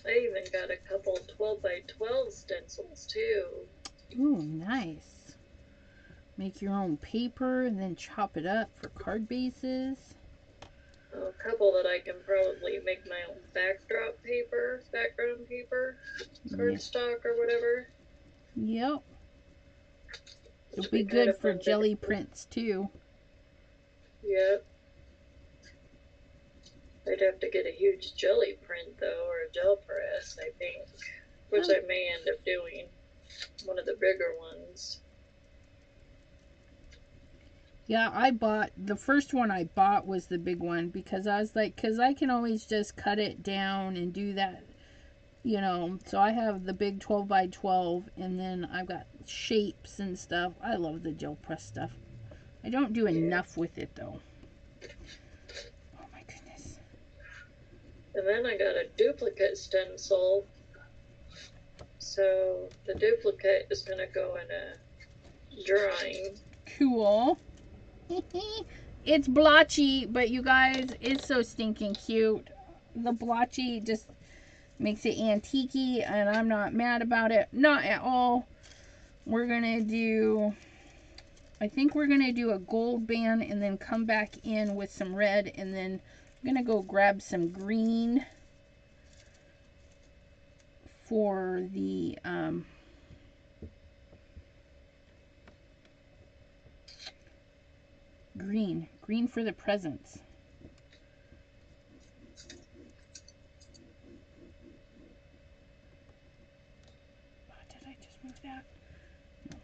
I even got a couple 12 by 12 stencils too. Ooh, nice. Make your own paper and then chop it up for card bases. A couple that I can probably make my own background paper, cardstock or whatever. Yep. It'll be good for jelly prints too. Yep. I'd have to get a huge jelly print though, or a gel press, I think, which I may end up doing. One of the bigger ones. Yeah, I bought, the first one I bought was the big one because I was like, because I can always just cut it down and do that, you know. So I have the big 12 by 12 and then I've got shapes and stuff. I love the gel press stuff. I don't do enough with it though. Oh my goodness. And then I got a duplicate stencil. So the duplicate is going to go in a drawing. Cool. It's blotchy, but you guys, it's so stinking cute. The blotchy just makes it antique-y, and I'm not mad about it. Not at all. We're going to do, I think we're going to do a gold band and then come back in with some red, and then I'm going to go grab some green for the green for the presents. Oh, did I just move that? No.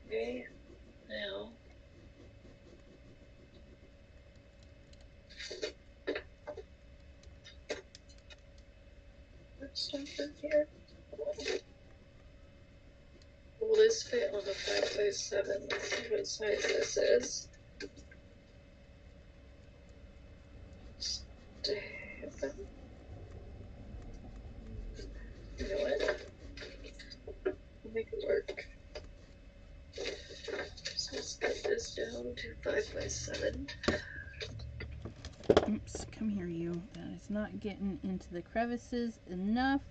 Okay, now let's start from here. Will this fit on a 5x7? Let's see what size this is. You know what? We'll make it work. So let's cut this down to 5x7. Oops, come here, you. That is not getting into the crevices enough.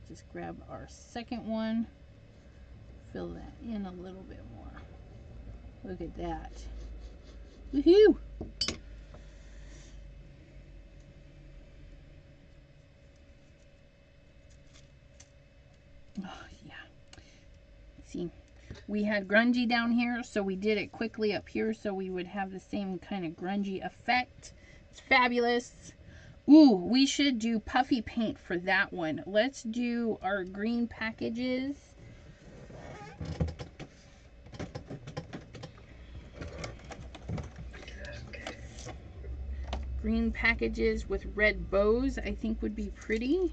Just grab our second one. Fill that in a little bit more. Look at that. Woohoo! Oh, yeah. See, we had grungy down here, so we did it quickly up here so we would have the same kind of grungy effect. It's fabulous. Ooh, we should do puffy paint for that one. Let's do our green packages. Green packages with red bows, I think would be pretty.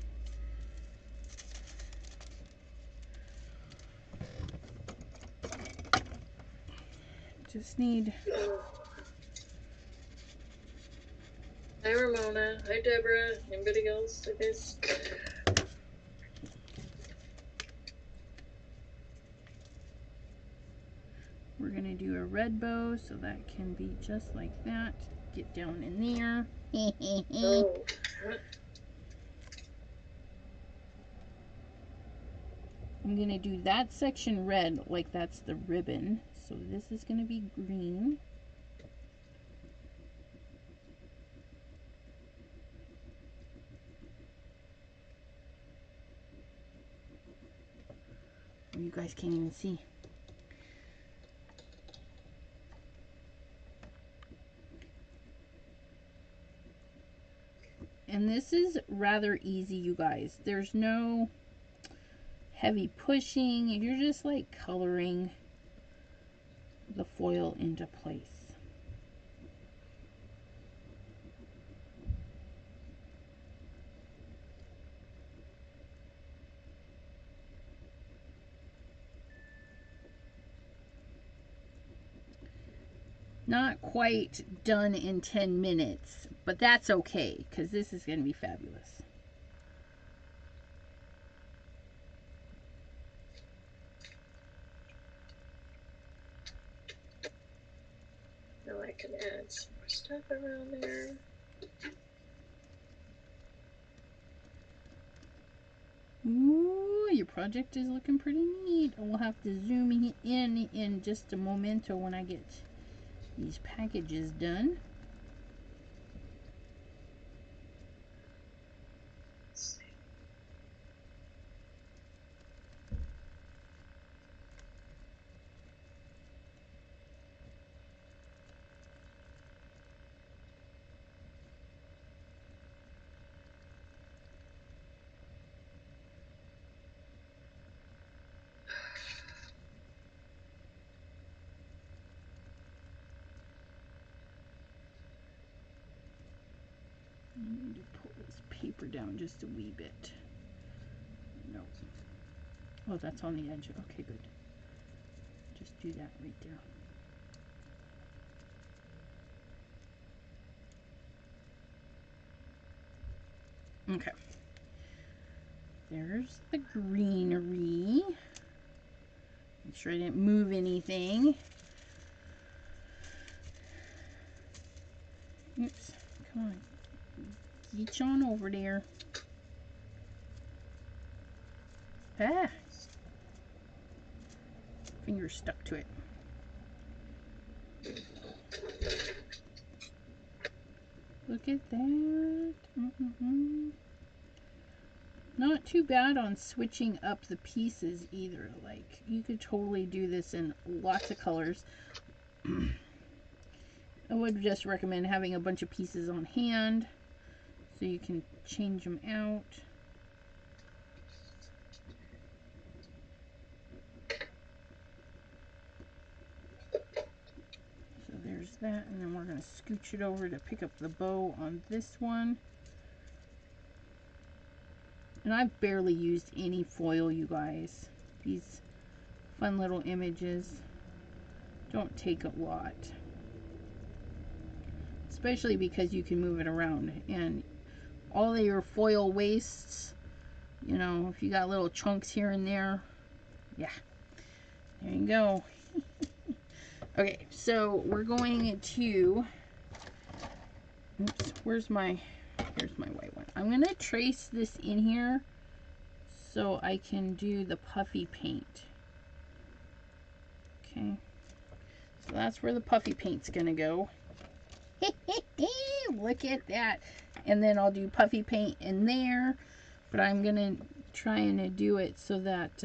Just need... Hi Ramona. Hi Deborah. Anybody else to this? We're going to do a red bow so that can be just like that. Get down in there. Oh. I'm going to do that section red like that's the ribbon. So this is going to be green. You guys can't even see. And this is rather easy, you guys. There's no heavy pushing. You're just like coloring the foil into place. Not quite done in 10 minutes, but that's okay because this is going to be fabulous. Now can add some more stuff around there. Ooh, your project is looking pretty neat. We'll have to zoom in just a momento when I get these packages done. I need to pull this paper down just a wee bit. No. Oh, that's on the edge. Okay, good. Just do that right there. Okay. There's the greenery. Make sure I didn't move anything. Oops. Come on. Get on over there. Ah! Finger stuck to it. Look at that. Not too bad on switching up the pieces either. Like, you could totally do this in lots of colors. I would just recommend having a bunch of pieces on hand so you can change them out. So there's that, and then we're going to scooch it over to pick up the bow on this one. And I've barely used any foil, you guys. These fun little images don't take a lot. Especially because you can move it around. And all of your foil wastes, you know, if you got little chunks here and there, yeah, there you go. Okay, so we're going to, oops, here's my white one. I'm going to trace this in here so I can do the puffy paint. Okay, so that's where the puffy paint's going to go. Look at that. And then I'll do puffy paint in there, but I'm going to try and do it so that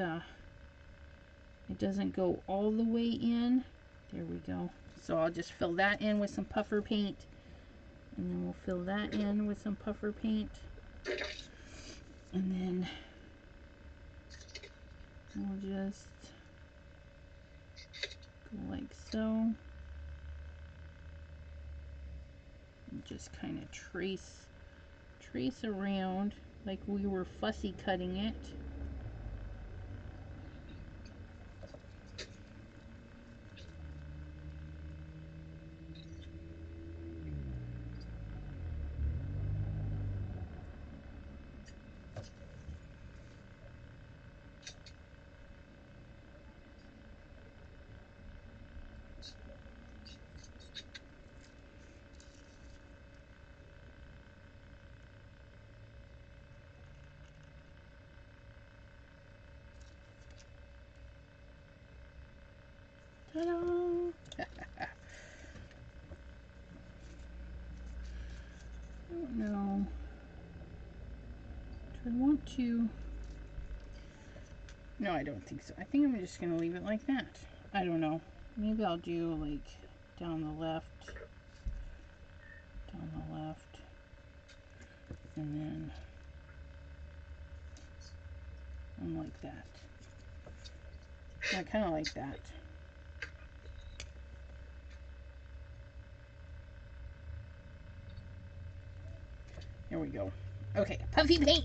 it doesn't go all the way in. There we go. So I'll just fill that in with some puffer paint. And then we'll fill that in with some puffer paint. And then we'll just go like so. And just kind of trace around like we were fussy cutting it. Ta-da! I don't know. Do I want to? No, I don't think so. I think I'm just going to leave it like that. I don't know. Maybe I'll do like down the left, and then I'm like that. I kind of like that. There we go. Okay, puffy paint.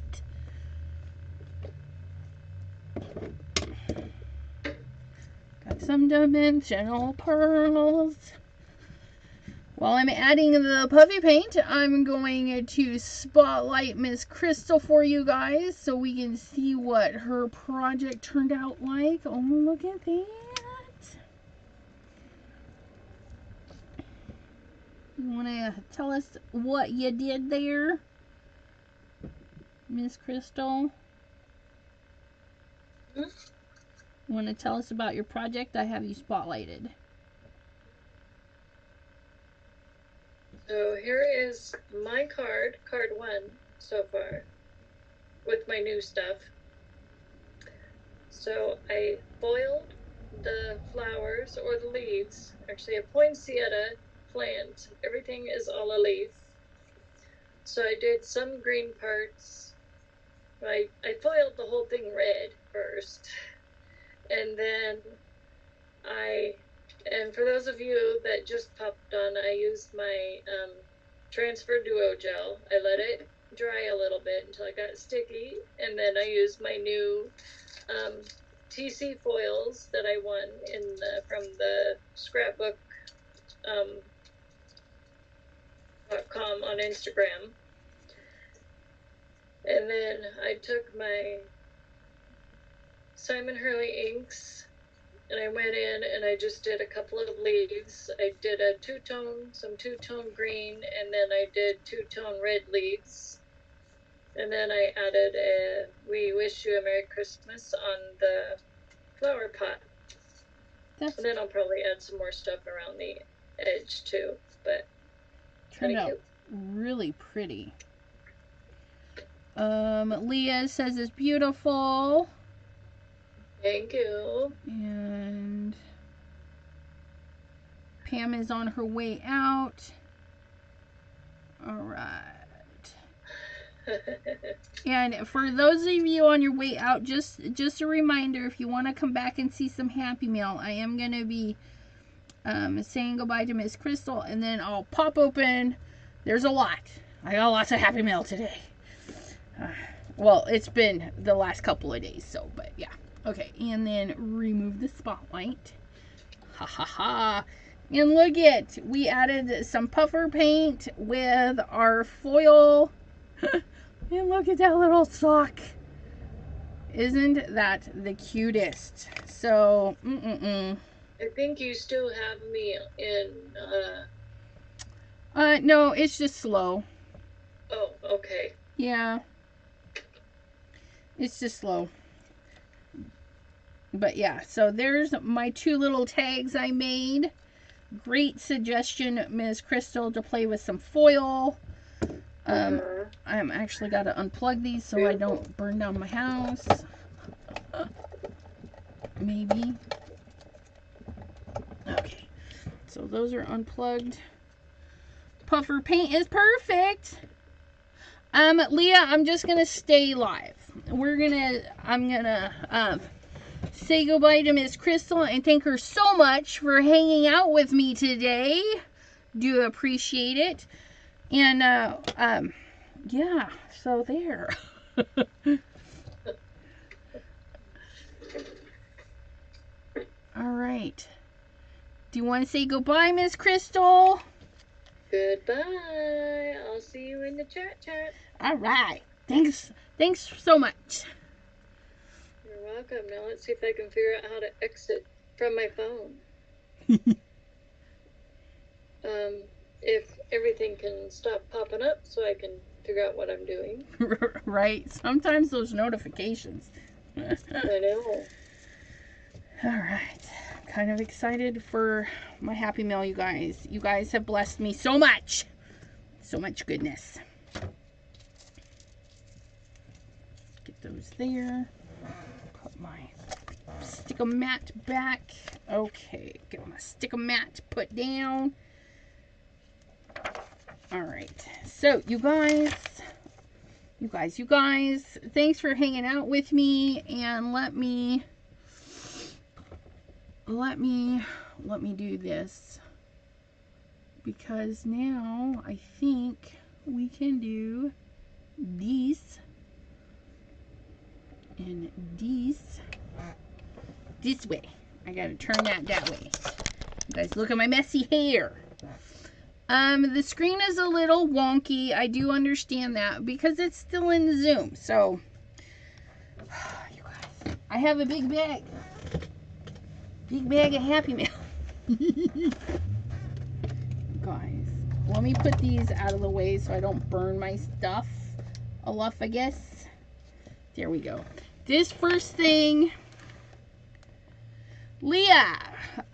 Got some dimensional pearls. While I'm adding the puffy paint, I'm going to spotlight Miss Chrystal for you guys so we can see what her project turned out like. Oh, look at that. You want to tell us what you did there, Miss Chrystal? Hmm? You want to tell us about your project? I have you spotlighted. So here is my card 1 so far, with my new stuff. So I foiled the flowers or the leaves, actually a poinsettia plant. Everything is all a leaf. So I did some green parts. I foiled the whole thing red first. And then and for those of you that just popped on, I used my Transfer Duo gel. I let it dry a little bit until it got sticky. And then I used my new TC foils that I won from the scrapbook .com on Instagram. And then I took my Simon Hurley inks and I went in and I just did a couple of leaves. I did some two-tone green, and then I did two-tone red leaves. And then I added a "We Wish You a Merry Christmas" on the flower pot. And then I'll probably add some more stuff around the edge too, but turned out really pretty. Leah says it's beautiful. Thank you. And Pam is on her way out. All right. And for those of you on your way out, just a reminder, if you want to come back and see some Happy Mail, I am going to be saying goodbye to Miss Chrystal, and then I'll pop open. There's a lot. I got lots of Happy Mail today. Well, it's been the last couple of days, so, but yeah. Okay, and then remove the spotlight. Ha ha ha. And look it, we added some puffer paint with our foil. And look at that little sock. Isn't that the cutest? So, I think you still have me in, no, it's just slow. Oh, okay. Yeah. It's just slow. But yeah, so there's my two little tags I made. Great suggestion, Ms. Chrystal, to play with some foil. I'm actually got to unplug these so I don't burn down my house. Maybe. Okay. So those are unplugged. Puffer paint is perfect. Leah, I'm just going to stay live. I'm going to say goodbye to Miss Chrystal and thank her so much for hanging out with me today. Do appreciate it. And, yeah, so there. All right. Do you want to say goodbye, Miss Chrystal? Goodbye. I'll see you in the chat. All right. Thanks so much. You're welcome. Now let's see if I can figure out how to exit from my phone. If everything can stop popping up so I can figure out what I'm doing. Right. Sometimes those notifications. I know. All right. Kind of excited for my Happy Mail, you guys. You guys have blessed me so much. So much goodness. Get those there. Put my stick-o-mat back. Okay. Get my stick-o-mat put down. All right. So, you guys, thanks for hanging out with me, and let me do this, because now I think we can do these and these this way. I gotta turn that way. You guys, look at my messy hair. The screen is a little wonky. I do understand that because it's still in Zoom. So, you guys, I have a big bag. Big bag of Happy Mail. Guys, let me put these out of the way so I don't burn my stuff enough, I guess. There we go. This first thing, Leah,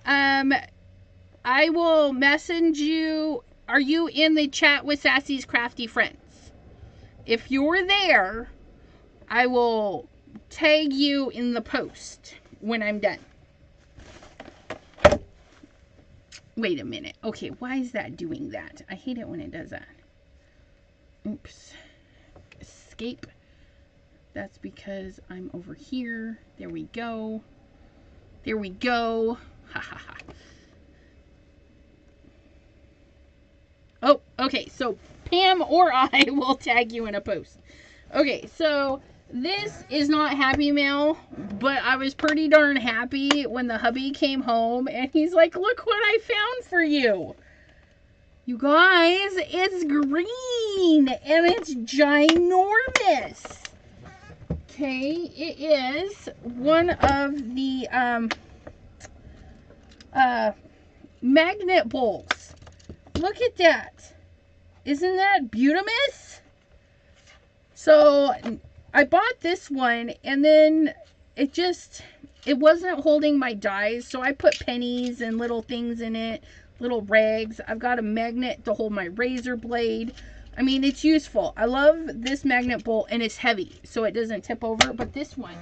I will message you. Are you in the chat with Sassy's Crafty Friends? If you're there, I will tag you in the post when I'm done. Wait a minute. Okay, why is that doing that? I hate it when it does that. Oops. Escape. That's because I'm over here. There we go. There we go. Ha ha ha. Oh, okay. So Pam or I will tag you in a post. Okay, so this is not Happy Mail, but I was pretty darn happy when the hubby came home and he's like, look what I found for you. You guys, it's green and it's ginormous. Okay, it is one of the magnet bowls. Look at that. Isn't that beautiful? So I bought this one and then it wasn't holding my dies. So I put pennies and little things in it, little rags. I've got a magnet to hold my razor blade. I mean, it's useful. I love this magnet bowl and it's heavy so it doesn't tip over. But this one,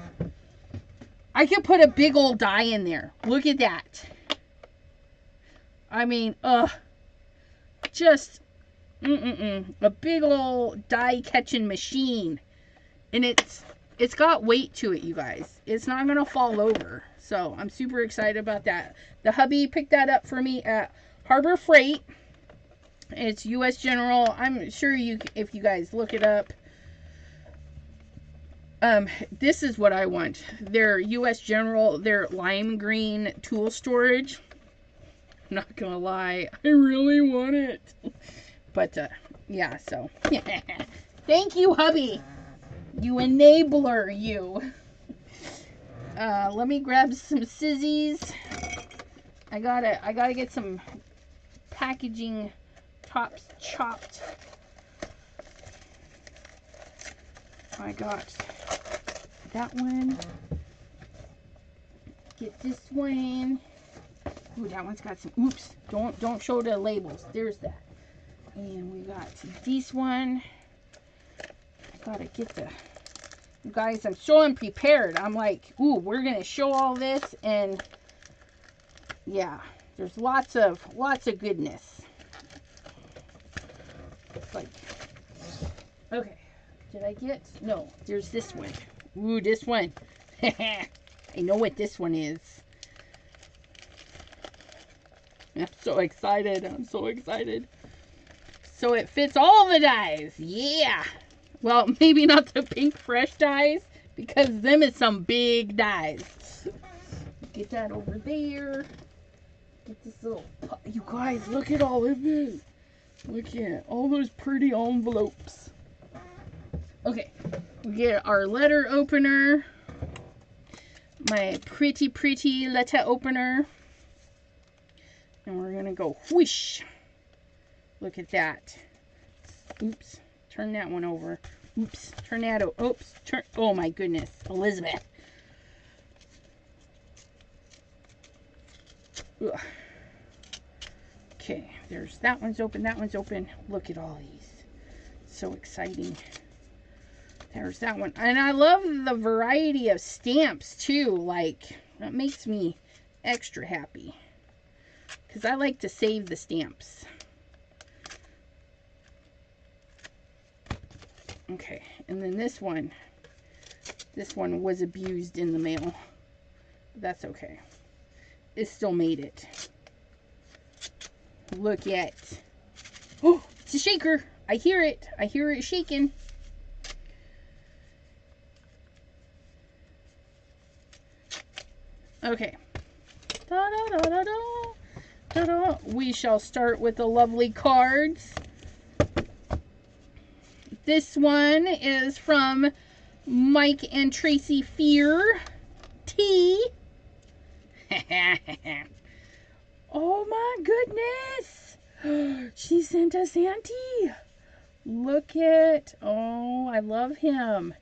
I could put a big old die in there. Look at that. I mean, just a big old die catching machine. And it's got weight to it, you guys. It's not gonna fall over. So I'm super excited about that. The hubby picked that up for me at Harbor Freight. It's U.S. General. I'm sure if you guys look it up. This is what I want. Their U.S. General, their lime green tool storage. I'm not gonna lie, I really want it. But yeah, so thank you, hubby. You enabler, you. Let me grab some scissors. I gotta get some packaging tops chopped. I got that one. Get this one. Ooh, that one's got some. Oops! Don't show the labels. There's that. And we got this one. I gotta get the. You guys, I'm so unprepared. I'm like, ooh, we're gonna show all this, and yeah, there's lots of goodness. Like, okay, did I get? No, there's this one. Ooh, this one. I know what this one is. I'm so excited. I'm so excited. So it fits all the dies. Yeah. Well, maybe not the pink fresh dies, because them is some big dies. Get that over there. Get this little... You guys, look at all of this. Look at all those pretty envelopes. Okay. We get our letter opener. My pretty letter opener. And we're going to go whoosh. Look at that. Oops. Turn that one over. Oops. Turn that over. Oops. Turn. Oh my goodness. Elizabeth. Ugh. Okay. There's that one's open. That one's open. Look at all these. So exciting. There's that one. And I love the variety of stamps too. Like, that makes me extra happy. Because I like to save the stamps. Okay, and then this one was abused in the mail. That's okay. It still made it. Look at. Oh, it's a shaker. I hear it. I hear it shaking. Okay. Da-da-da-da-da. Ta-da. We shall start with the lovely cards. This one is from Mike and Tracy Fear. T. Oh my goodness. She sent us Auntie. Look at, oh, I love him.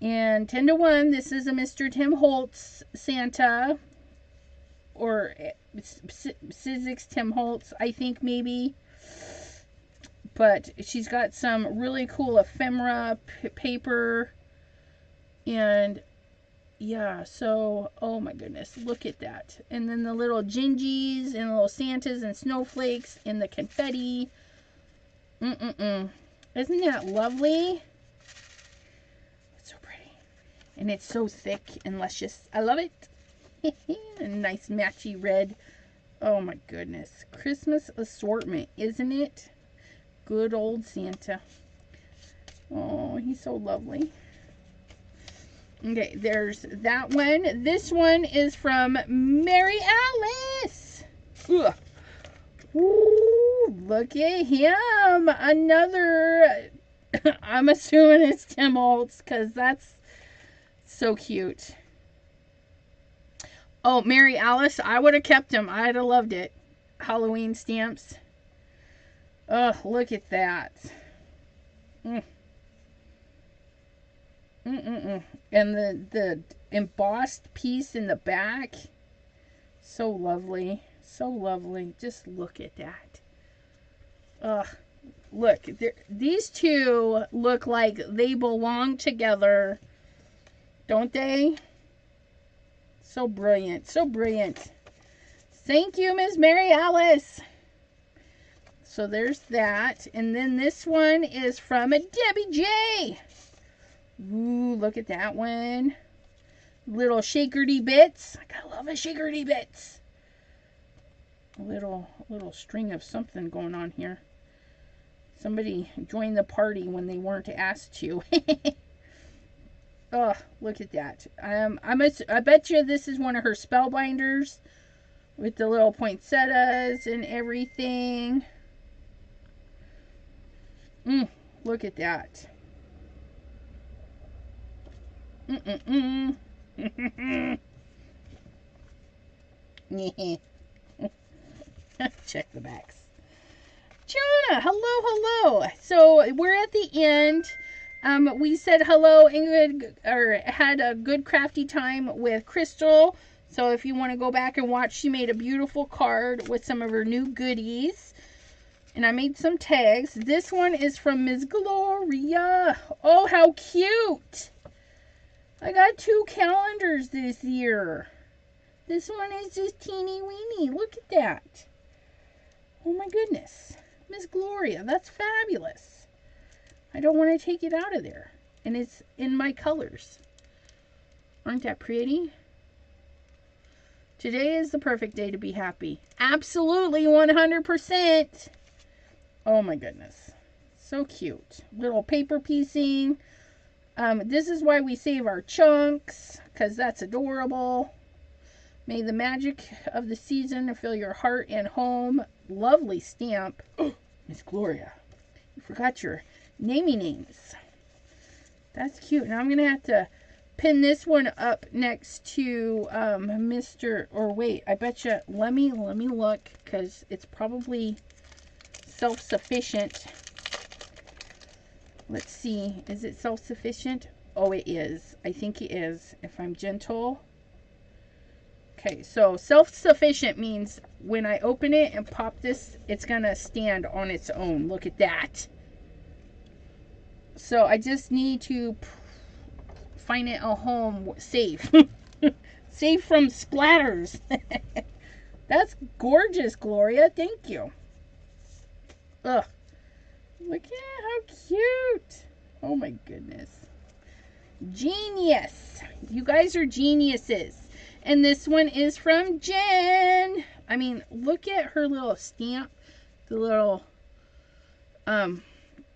And 10 to 1, this is a Mr. Tim Holtz Santa. Or Sizzix Tim Holtz, I think maybe. But she's got some really cool ephemera paper. And yeah, so, oh my goodness, look at that. And then the little gingies and little Santas and snowflakes and the confetti. Isn't that lovely? It's so pretty. And it's so thick and luscious. I love it. A nice matchy red. Oh my goodness. Christmas assortment, isn't it? Good old Santa. Oh, he's so lovely. Okay, there's that one. This one is from Mary Alice. Ugh. Ooh, look at him. Another, I'm assuming it's Tim Holtz because that's so cute. Oh, Mary Alice, I would have kept him. I'd have loved it. Halloween stamps. Oh, look at that. And the embossed piece in the back. So lovely. So lovely. Just look at that. Look. These two look like they belong together. Don't they? So brilliant. So brilliant. Thank you, Miss Mary Alice. So there's that. And then this one is from Debbie J. Ooh, look at that one. Little shakerty bits. I gotta love a shakerty bits. A little string of something going on here. Somebody joined the party when they weren't asked to. Oh, look at that. I bet you this is one of her Spellbinders with the little poinsettias and everything. Look at that. Check the backs. Jonah, hello. So we're at the end. We said hello and had a good crafty time with Chrystal. So if you want to go back and watch, she made a beautiful card with some of her new goodies. And I made some tags. This one is from Ms. Gloria. Oh, how cute. I got 2 calendars this year. This one is just teeny weeny. Look at that. Oh my goodness. Miss Gloria, that's fabulous. I don't want to take it out of there. And it's in my colors. Aren't that pretty? Today is the perfect day to be happy. Absolutely 100%. Oh my goodness. So cute. Little paper piecing. This is why we save our chunks, because that's adorable. May the magic of the season fill your heart and home. Lovely stamp. Oh, Miss Gloria, you forgot your namey names. That's cute. Now I'm going to have to pin this one up next to I bet you, let me look, because it's probably self-sufficient. Let's see. Is it self-sufficient? Oh, it is. I think it is, if I'm gentle. Okay, so self-sufficient means when I open it and pop this, it's going to stand on its own. Look at that. So I just need to find it a home safe. Safe from splatters. That's gorgeous, Gloria. Thank you. Ugh. Look at how cute. Oh my goodness. Genius. You guys are geniuses. And this one is from Jen. I mean, look at her little stamp. The little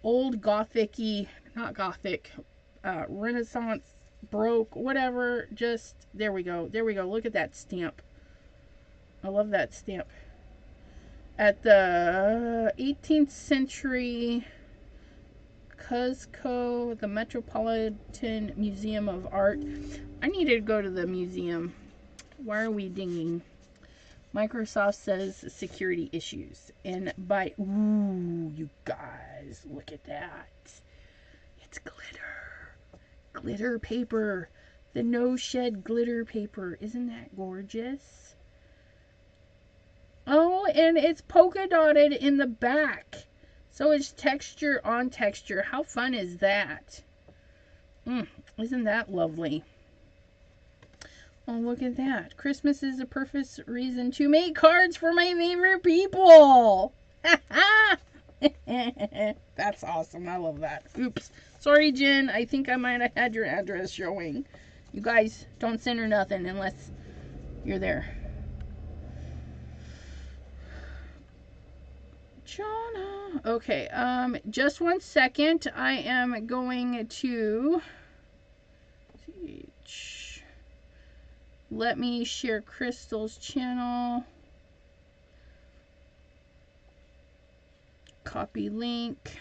old gothic-y, not gothic, Renaissance, Baroque, whatever. Just, there we go. There we go. Look at that stamp. I love that stamp. At the 18th century Cuzco, the Metropolitan Museum of Art. I needed to go to the museum. Why are we dinging? Microsoft says security issues. And by, ooh, you guys, look at that. It's glitter. Glitter paper. The no shed glitter paper. Isn't that gorgeous? Oh, and it's polka dotted in the back. So it's texture on texture. How fun is that? Isn't that lovely? Oh, look at that. Christmas is a perfect reason to make cards for my favorite people. That's awesome. I love that. Oops. Sorry, Jen. I think I might have had your address showing. You guys, don't send her nothing unless you're there. Jonna. Okay, just 1 second. I am going to let me share Chrystal's channel. Copy link.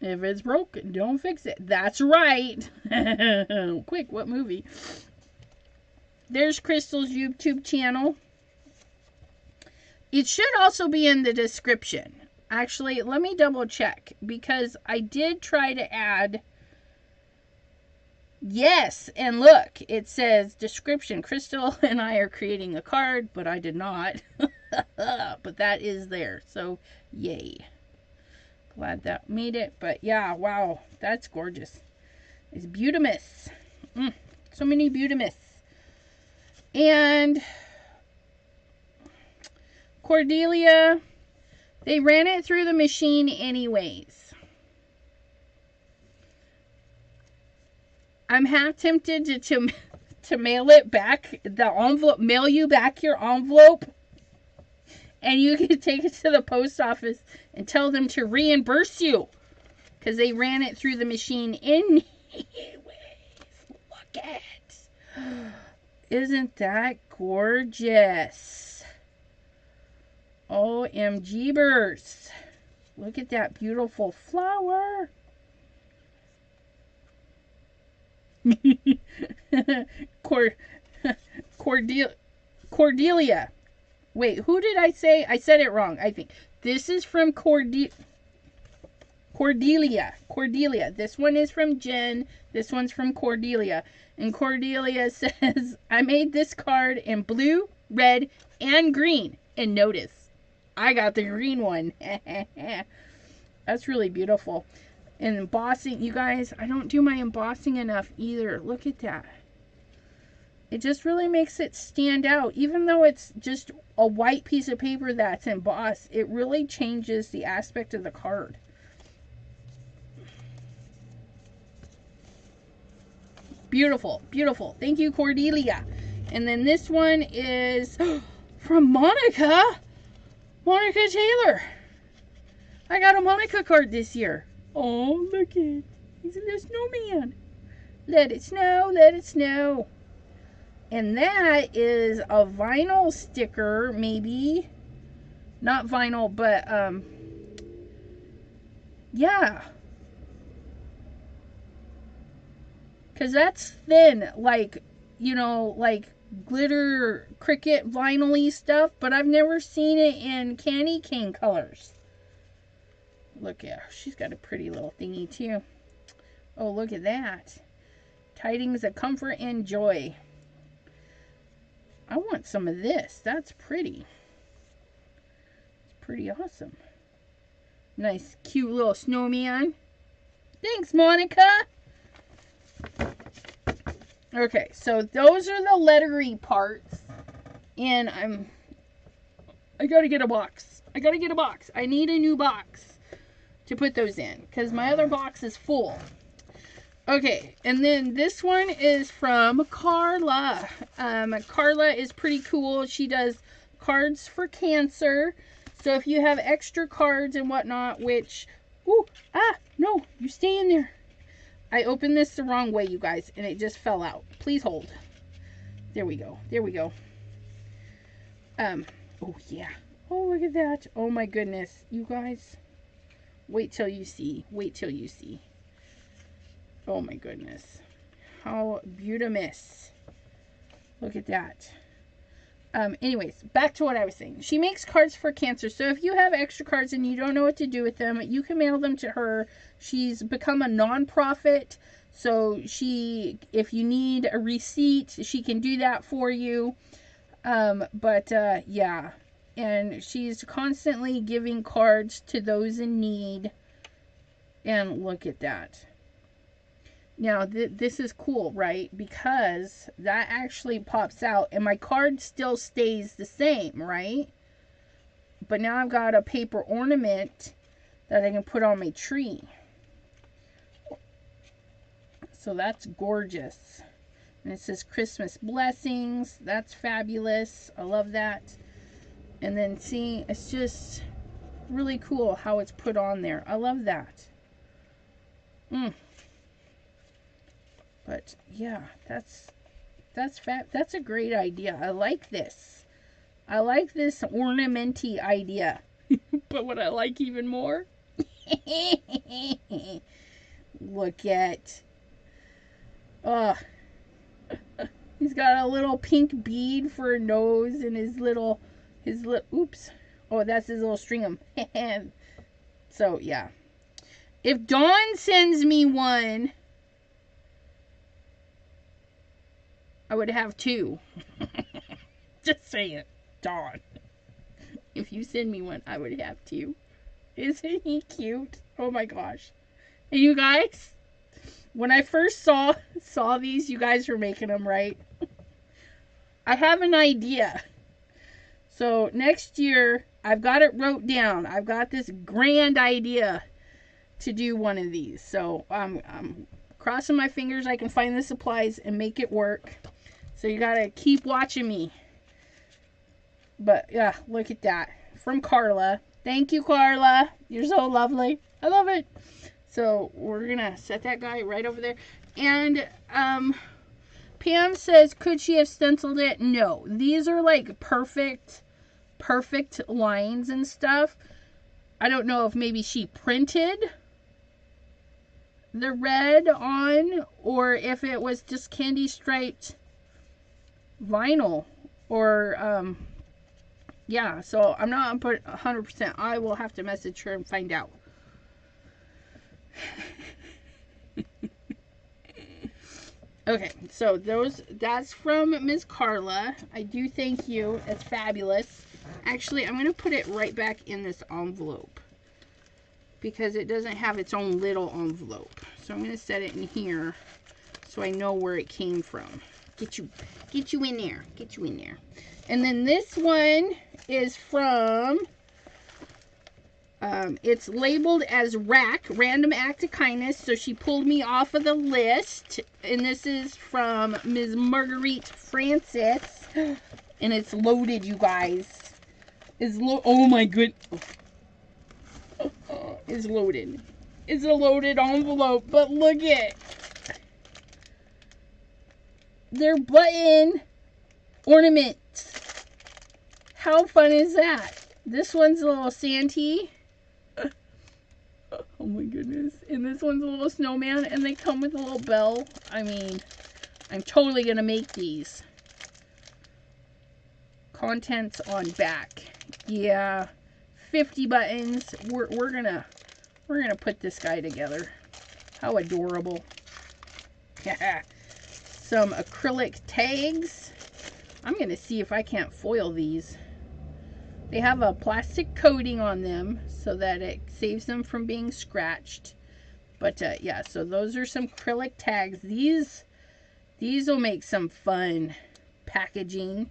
If it's broken, don't fix it. That's right. Quick, what movie? There's Chrystal's YouTube channel. It should also be in the description. Actually, let me double check because I did try to add. Yes, and look, it says description. Chrystal and I are creating a card, but I did not. But that is there, so yay. Glad that made it, but yeah, wow, that's gorgeous. It's Beautimus. So many Beautimus. And Cordelia, they ran it through the machine anyways. I'm half tempted to mail it back, the envelope, mail you back your envelope, and you can take it to the post office and tell them to reimburse you because they ran it through the machine anyways. Look at it. Isn't that gorgeous? OMG-bers. Look at that beautiful flower. Cordelia. Wait, who did I say? I said it wrong, I think. This is from Cordelia. Cordelia. This one is from Jen. This one's from Cordelia. And Cordelia says, I made this card in blue, red, and green. And notice, I got the green one. That's really beautiful. And embossing, you guys, I don't do my embossing enough either. Look at that. It just really makes it stand out. Even though it's just a white piece of paper that's embossed, it really changes the aspect of the card. Beautiful, beautiful. Thank you, Cordelia. And then this one is from Monica. Monica Taylor. I got a Monica card this year. Oh, look it. He's a little snowman. Let it snow, let it snow. And that is a vinyl sticker, maybe. Not vinyl, but, yeah. Because that's thin, like, you know, like glitter, cricket, vinyl-y stuff. But I've never seen it in candy cane colors. Look at her. She's got a pretty little thingy, too. Oh, look at that. Tidings of comfort and joy. I want some of this. That's pretty. It's pretty awesome. Nice, cute little snowman. Thanks, Monica. Okay, so those are the lettery parts. And I gotta get a box. I gotta get a box. I need a new box to put those in because my other box is full. Okay, and then this one is from Carla. Carla is pretty cool. She does cards for cancer. So if you have extra cards and whatnot, which, no, you stay in there. I opened this the wrong way, you guys, and it just fell out. Please hold. There we go. There we go. Oh yeah. Oh, look at that. Oh my goodness. You guys, wait till you see. Wait till you see. Oh my goodness. How beautiful. Look at that. Anyways, back to what I was saying. She makes cards for cancer. So if you have extra cards and you don't know what to do with them, you can mail them to her. She's become a nonprofit. So if you need a receipt, she can do that for you. Yeah. And she's constantly giving cards to those in need. And look at that. Now, this is cool, right? Because that actually pops out and my card still stays the same, right? But now I've got a paper ornament that I can put on my tree. So that's gorgeous. And it says Christmas blessings. That's fabulous. I love that. And then see, it's just really cool how it's put on there. I love that. But yeah, that's a great idea. I like this. I like this ornamenty idea. But what I like even more, look at, he's got a little pink bead for a nose and his little, oops. Oh, that's his little stringum. So yeah. If Dawn sends me one, I would have two. Just saying, Dawn. If you send me one, I would have two. Isn't he cute? Oh my gosh. And you guys, when I first saw these, you guys were making them, right? I have an idea. So next year, I've got it wrote down. I've got this grand idea to do one of these. So I'm crossing my fingers I can find the supplies and make it work. So you gotta keep watching me. But yeah, look at that. From Carla. Thank you, Carla. You're so lovely. I love it. So we're gonna set that guy right over there. And Pam says, could she have stenciled it? No. These are like perfect lines and stuff. I don't know if maybe she printed the red on or if it was just candy striped vinyl or yeah, so I'm not 100%. I will have to message her and find out. Okay, so that's from Ms. Carla. I do thank you. It's fabulous. Actually, I'm going to put it right back in this envelope because it doesn't have its own little envelope. So I'm going to set it in here so I know where it came from. Get you in there. Get you in there. And then this one is from, it's labeled as RAK, Random Act of Kindness. So she pulled me off of the list. And this is from Ms. Marguerite Francis. And it's loaded, you guys. Oh my good. It's loaded. It's a loaded envelope. But look at. They're button ornaments. How fun is that? This one's a little Santee. Oh my goodness. And this one's a little snowman. And they come with a little bell. I mean, I'm totally going to make these. Contents on back. Yeah. 50 buttons. We're gonna put this guy together. How adorable. Some acrylic tags. I'm going to see if I can't foil these. They have a plastic coating on them so that it saves them from being scratched. But yeah, so those are some acrylic tags. These will make some fun packaging.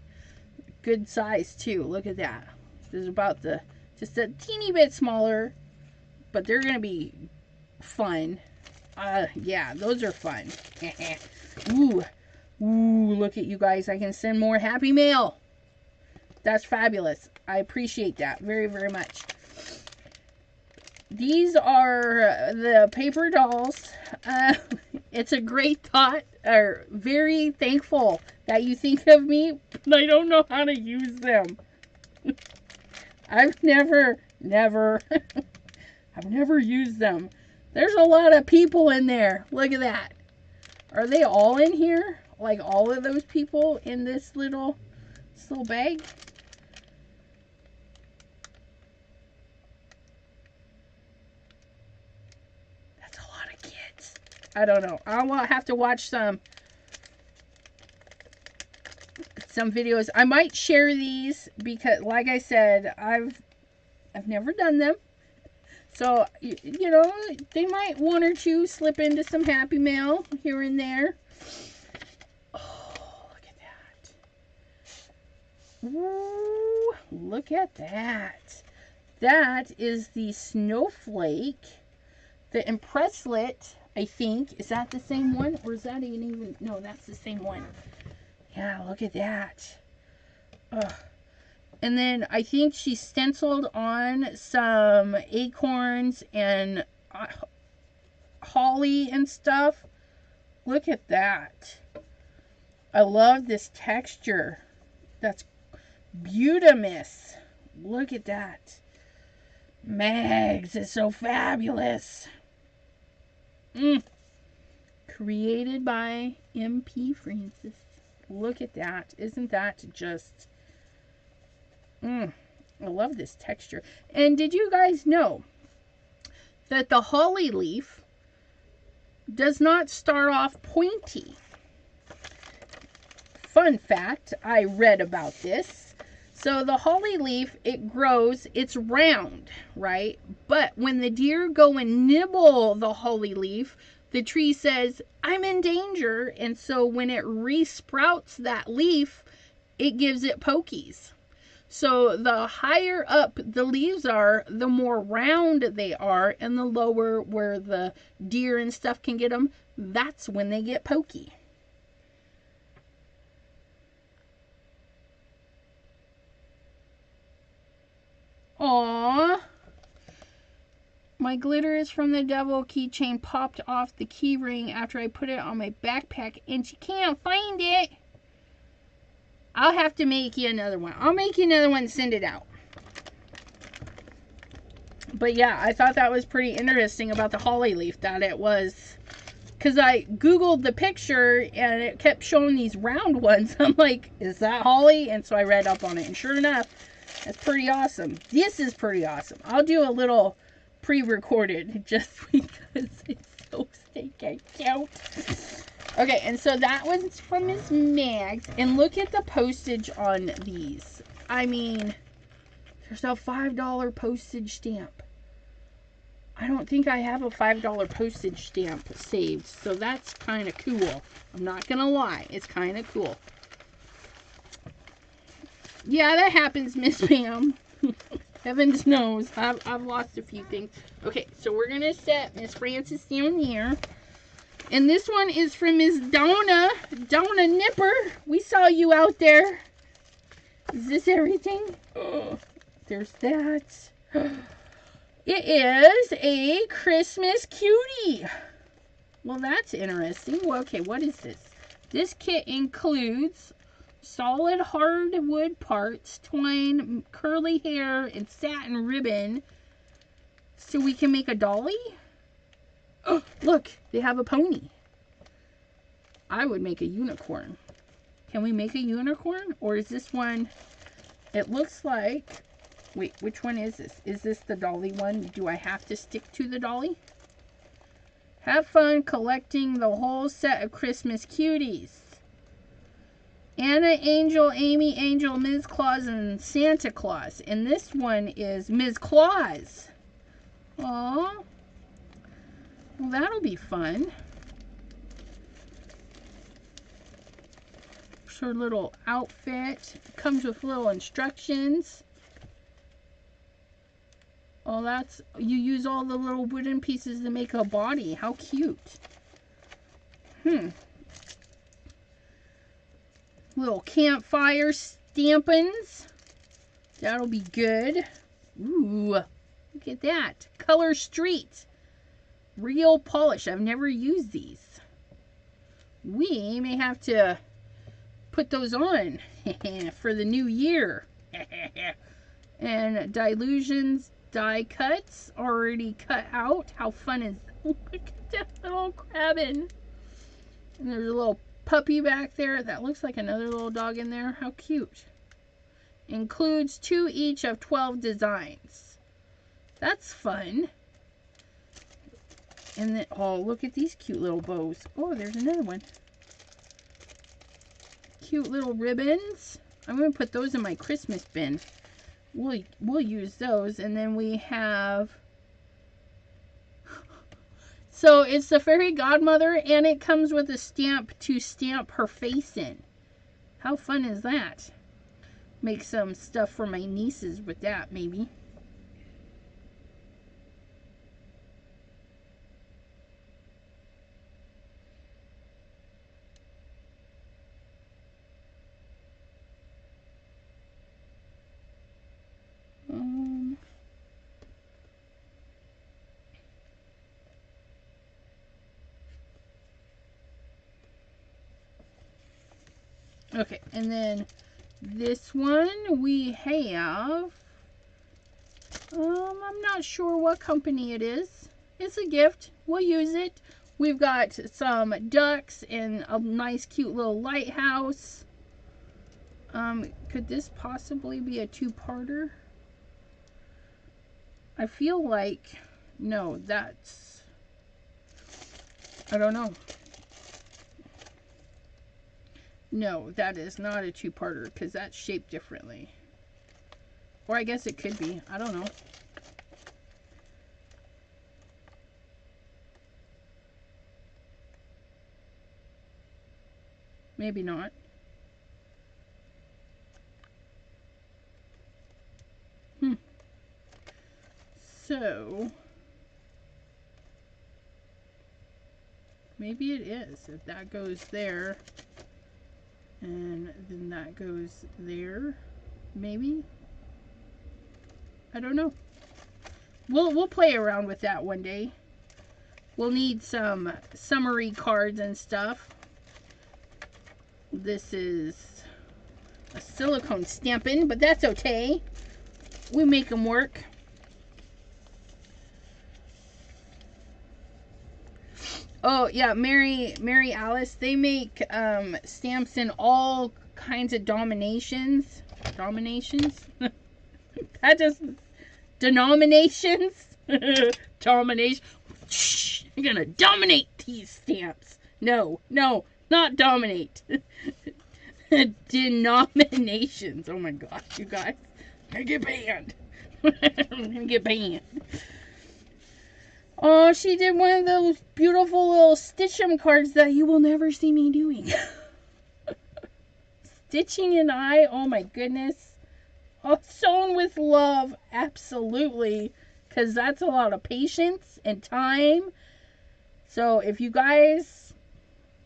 Good size too. Look at that. This is about just a teeny bit smaller, but they're going to be fun. Yeah, those are fun. Ooh, look at you guys. I can send more Happy Mail. That's fabulous. I appreciate that very, very much. These are the paper dolls. It's a great thought. Very thankful that you think of me, but I don't know how to use them. I've never I've never used them. There's a lot of people in there. Look at that. Are they all in here? Like all of those people in this little This little bag. That's a lot of kids. I don't know. I'll have to watch some videos. I might share these because, like I said, I've never done them. So, you know, they might one or two slip into some Happy Mail here and there. Oh, look at that. Ooh, look at that. That is the Snowflake. The Impresslet, I think. Is that the same one? Or is that even... No, that's the same one. Yeah, look at that. Ugh. And then I think she stenciled on some acorns and holly and stuff. Look at that. I love this texture. That's beautimous. Look at that. Mags is so fabulous. Created by MP Francis. Look at that. Isn't that just... I love this texture. And did you guys know that the holly leaf does not start off pointy? Fun fact, I read about this. So the holly leaf, it grows, it's round, right? But when the deer go and nibble the holly leaf, the tree says, I'm in danger. And so when it resprouts that leaf, it gives it pokies. So the higher up the leaves are, the more round they are, and the lower where the deer and stuff can get them, that's when they get pokey. Aww. My glitter is from the devil keychain popped off the key ring after I put it on my backpack and she can't find it. I'll have to make you another one. I'll make you another one and send it out. But yeah, I thought that was pretty interesting about the holly leaf. That it was... Because I Googled the picture and it kept showing these round ones. I'm like, is that holly? And so I read up on it. And sure enough, that's pretty awesome. This is pretty awesome. I'll do a little pre-recorded just because it's so stinking cute. Okay, and so that was from Miss Mags. And look at the postage on these. I mean, there's a $5 postage stamp. I don't think I have a $5 postage stamp saved. So that's kind of cool. I'm not going to lie. It's kind of cool. Yeah, that happens, Miss Pam. Heavens knows. I've lost a few things. Okay, so we're going to set Miss Francis down here. And this one is from Miss Donna. Donna Nipper. We saw you out there. Is this everything? Oh, there's that. It is a Christmas cutie. Well, that's interesting. Well, okay, what is this? This kit includes solid hardwood parts, twine, curly hair, and satin ribbon. So we can make a dolly? Oh, look, they have a pony. I would make a unicorn. Can we make a unicorn? Or is this one... It looks like... Wait, which one is this? Is this the dolly one? Do I have to stick to the dolly? Have fun collecting the whole set of Christmas cuties. Anna Angel, Amy Angel, Ms. Claus, and Santa Claus. And this one is Ms. Claus. Aww. Well, that'll be fun. It's her little outfit. It comes with little instructions. Oh, that's... You use all the little wooden pieces to make a body. How cute. Little campfire stampings. That'll be good. Ooh, look at that. Color Street. Real polish. I've never used these. We may have to put those on for the new year. And Dilutions die cuts already cut out. How fun is that? Look at that little crabbin. And there's a little puppy back there. That looks like another little dog in there. How cute. Includes 2 each of 12 designs. That's fun. And then, oh, look at these cute little bows. Oh, there's another one. Cute little ribbons. I'm going to put those in my Christmas bin. We'll use those. And then we have... So it's the fairy godmother, and it comes with a stamp to stamp her face in. How fun is that? Make some stuff for my nieces with that, maybe. Okay, and then this one we have, I'm not sure what company it is. It's a gift. We'll use it. We've got some ducks and a nice cute little lighthouse. Could this possibly be a 2-parter? I feel like, no, that's, I don't know. No, that is not a 2-parter because that's shaped differently. Or I guess it could be. I don't know. Maybe not. So, maybe it is. If that goes there, and then that goes there, maybe. I don't know. We'll play around with that one day. We'll need some summary cards and stuff. This is a silicone stamping, but that's okay. We make them work. Oh yeah, Mary Alice, they make stamps in all kinds of denominations. That just denominations. Domination. Shh, I'm gonna dominate these stamps. No, not dominate. Denominations. Oh my gosh, you guys, I'm gonna get banned. I'm gonna get banned. Oh, she did one of those beautiful little Stitch'em cards that you will never see me doing. Stitching an eye, oh my goodness. Oh, sewn with love, absolutely. Because that's a lot of patience and time. So if you guys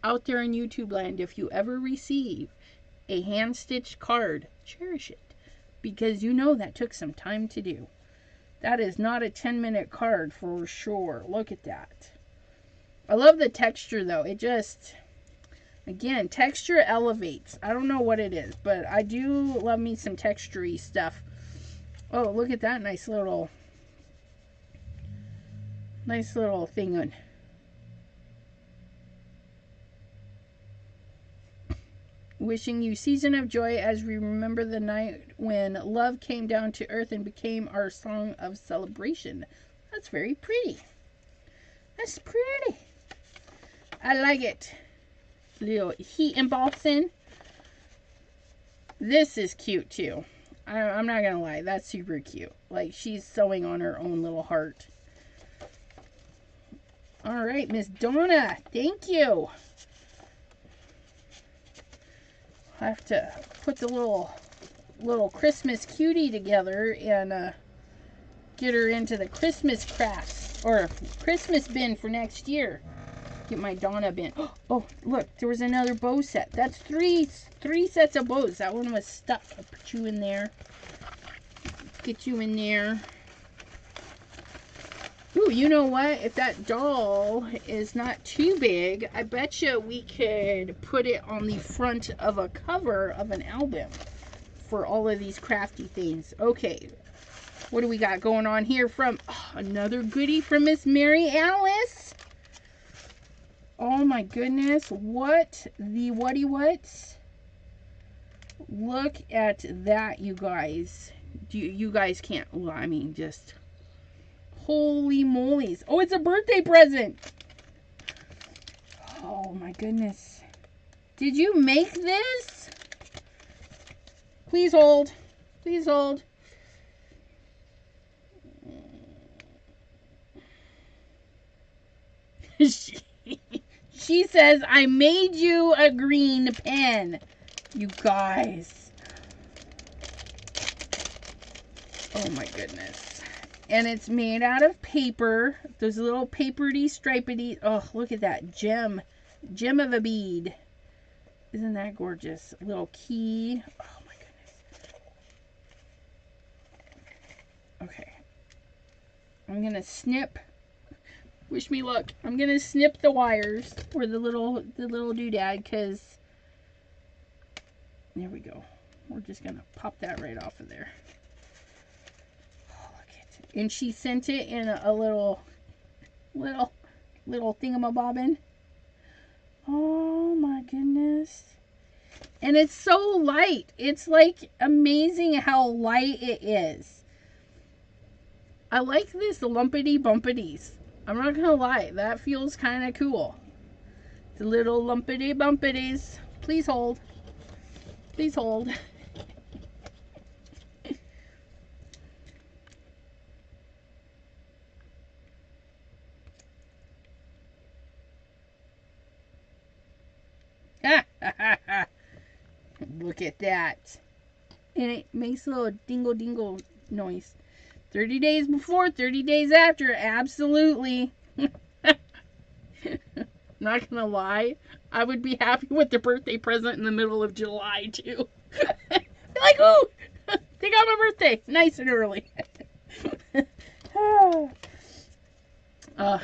out there in YouTube land, if you ever receive a hand-stitched card, cherish it. Because you know that took some time to do. That is not a 10-minute card for sure. Look at that. I love the texture though. It just, again, texture elevates. I don't know what it is, but I do love me some texture-y stuff. Oh, look at that nice little thing on. Wishing you season of joy as we remember the night when love came down to earth and became our song of celebration. That's very pretty. That's pretty. I like it. Little heat embossing. This is cute too. I'm not gonna lie, that's super cute. Like she's sewing on her own little heart. All right, Miss Donna, thank you. I have to put the little Christmas cutie together and get her into the Christmas crafts or Christmas bin for next year. Get my Donna bin. Oh, look, there was another bow set. That's three sets of bows. That one was stuck. I'll put you in there. Get you in there. Ooh, you know what? If that doll is not too big, I bet you we could put it on the front of a cover of an album for all of these crafty things. Okay, what do we got going on here from another goodie from Miss Mary Alice? Oh my goodness, what the whatty whats? Look at that, you guys. You guys can't, well, I mean, just holy molies. Oh, it's a birthday present. Oh my goodness. Did you make this? Please hold. Please hold. She says, I made you a green pen. You guys. Oh my goodness. And it's made out of paper. Those little papery, stripedy. Oh, look at that gem. Gem of a bead. Isn't that gorgeous? A little key. Oh my goodness. Okay. I'm going to snip. Wish me luck. I'm going to snip the wires or the little doodad, because there we go. We're just going to pop that right off of there. Oh, look at it. And she sent it in a little thingamabobbin. Oh my goodness. And it's so light. It's like amazing how light it is. I like this lumpity bumpities. I'm not gonna lie, that feels kind of cool. The little lumpity bumpities. Please hold. Please hold. Look at that. And it makes a little dingle dingle noise. 30 days before, 30 days after, absolutely. Not gonna lie, I would be happy with the birthday present in the middle of July too. Like, ooh, they got my birthday nice and early.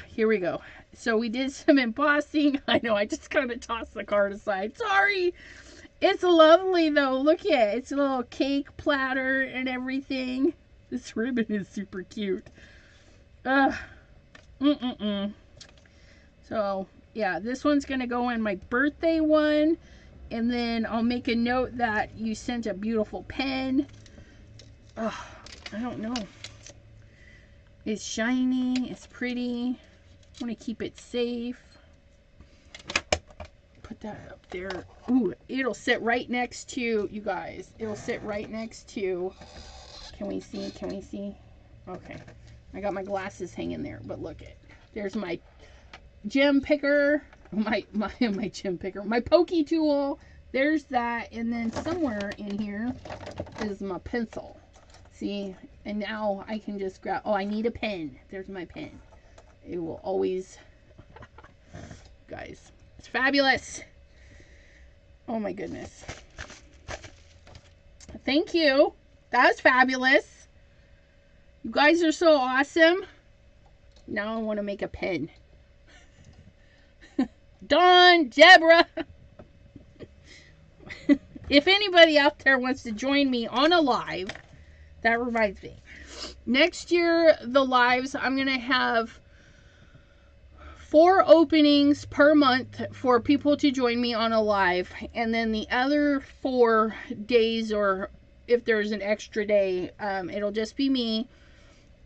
Here we go. So we did some embossing. I know, I just kind of tossed the card aside. Sorry. It's lovely though. Look at it. It's a little cake platter and everything. This ribbon is super cute. So, yeah, this one's going to go in my birthday one. And then I'll make a note that you sent a beautiful pen. I don't know. It's shiny. It's pretty. I want to keep it safe. Put that up there. Ooh, it'll sit right next to, you guys. It'll sit right next to... Can we see? Can we see? Okay. I got my glasses hanging there, but look it. There's my gem picker. My gem picker. My pokey tool. There's that. And then somewhere in here is my pencil. See? And now I can just grab... Oh, I need a pen. There's my pen. It will always... Guys, it's fabulous. Oh my goodness. Thank you. That was fabulous. You guys are so awesome. Now I want to make a pen. Dawn, Deborah. If anybody out there wants to join me on a live, that reminds me. Next year, the lives, I'm going to have 4 openings per month for people to join me on a live. And then the other 4 days, or if there's an extra day, it'll just be me.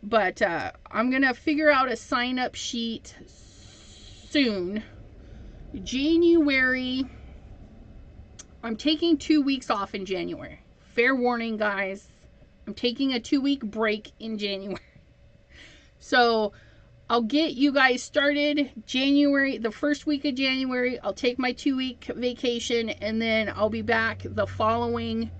But I'm going to figure out a sign-up sheet soon. January, I'm taking 2 weeks off in January. Fair warning, guys. I'm taking a 2-week break in January. So I'll get you guys started January, the first week of January. I'll take my 2-week vacation, and then I'll be back the following,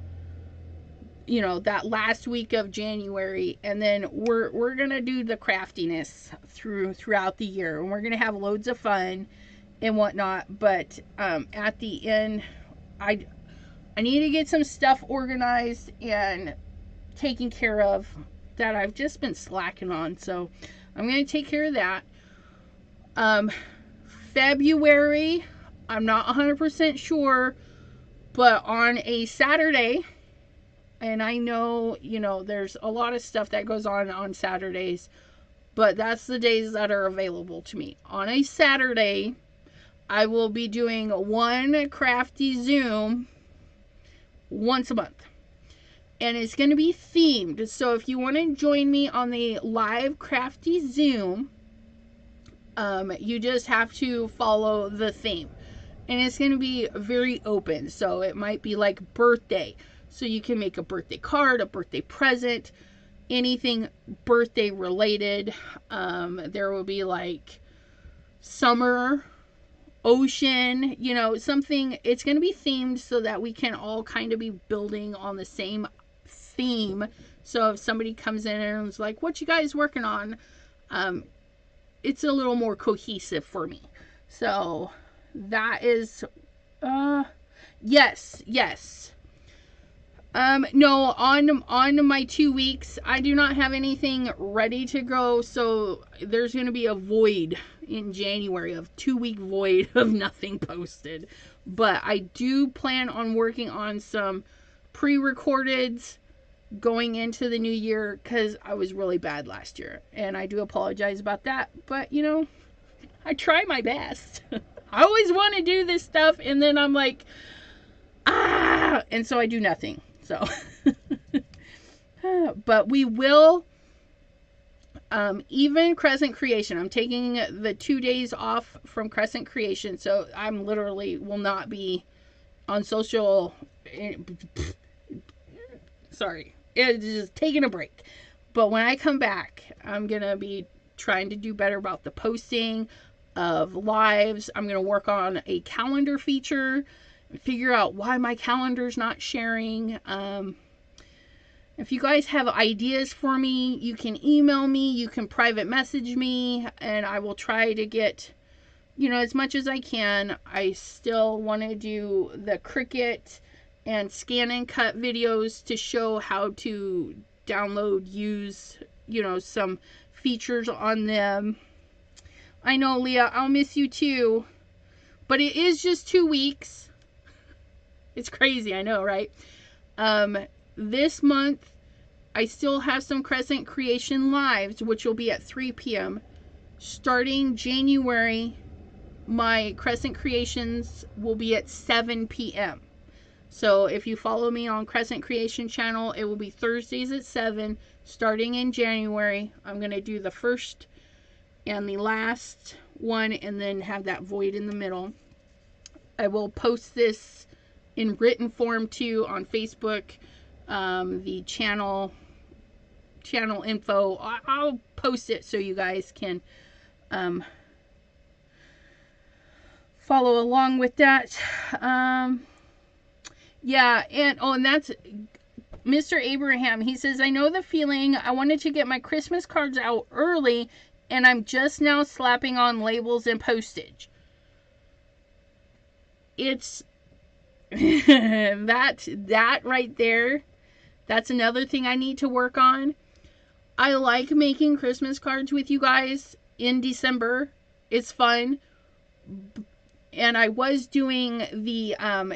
you know, that last week of January. And then we're gonna do the craftiness throughout the year, and we're gonna have loads of fun and whatnot. But at the end, I need to get some stuff organized and taken care of that I've just been slacking on. So I'm going to take care of that. February, I'm not 100% sure, but on a Saturday, and I know, you know, there's a lot of stuff that goes on Saturdays, but that's the days that are available to me. On a Saturday, I will be doing one crafty Zoom once a month. And it's going to be themed. So if you want to join me on the live crafty Zoom, you just have to follow the theme. And it's going to be very open. So it might be like birthday. So you can make a birthday card, a birthday present, anything birthday related. There will be like summer, ocean, you know, something. It's going to be themed so that we can all kind of be building on the same theme. So if somebody comes in and is like, what you guys working on? It's a little more cohesive for me. So that is, yes. No, on my 2 weeks, I do not have anything ready to go. So there's going to be a void in January, of 2-week void of nothing posted. But I do plan on working on some pre-recordeds going into the new year, because I was really bad last year, and I do apologize about that, but you know, I try my best. I always want to do this stuff, and then I'm like, and so I do nothing. So but we will, even Crescent Creation, I'm taking the 2 days off from Crescent Creation, so I'm literally will not be on social. Sorry, it's just taking a break. But when I come back, I'm gonna be trying to do better about the posting of lives. I'm gonna work on a calendar feature, figure out why my calendar's not sharing. If you guys have ideas for me, you can email me, you can private message me, and I will try to get, you know, as much as I can. I still want to do the Cricut and scan and cut videos to show how to download, use, you know, some features on them. I know, Leah, I'll miss you too, but it is just 2 weeks. It's crazy, I know, right? This month, I still have some Crescent Creation lives, which will be at 3 p.m. Starting January, my Crescent Creations will be at 7 p.m. So if you follow me on Crescent Creation channel, it will be Thursdays at 7. Starting in January, I'm going to do the first and the last one, and then have that void in the middle. I will post this in written form too on Facebook. The channel info, I'll post it so you guys can follow along with that. Yeah, and that's Mr. Abraham. He says, I know the feeling. I wanted to get my Christmas cards out early, and I'm just now slapping on labels and postage. It's that right there. That's another thing I need to work on. I like making Christmas cards with you guys in December. It's fun. And I was doing the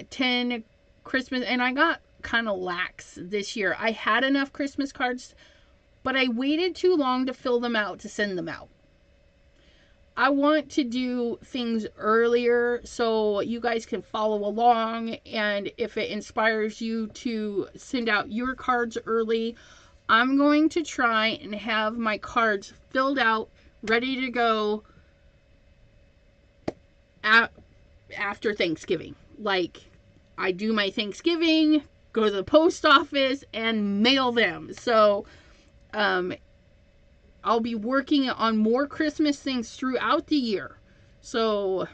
10 Christmas, and I got kind of lax this year. I had enough Christmas cards, but I waited too long to fill them out to send them out. I want to do things earlier so you guys can follow along, and if it inspires you to send out your cards early, I'm going to try and have my cards filled out, ready to go after Thanksgiving. Like, I do my Thanksgiving, go to the post office, and mail them. So, I'll be working on more Christmas things throughout the year. So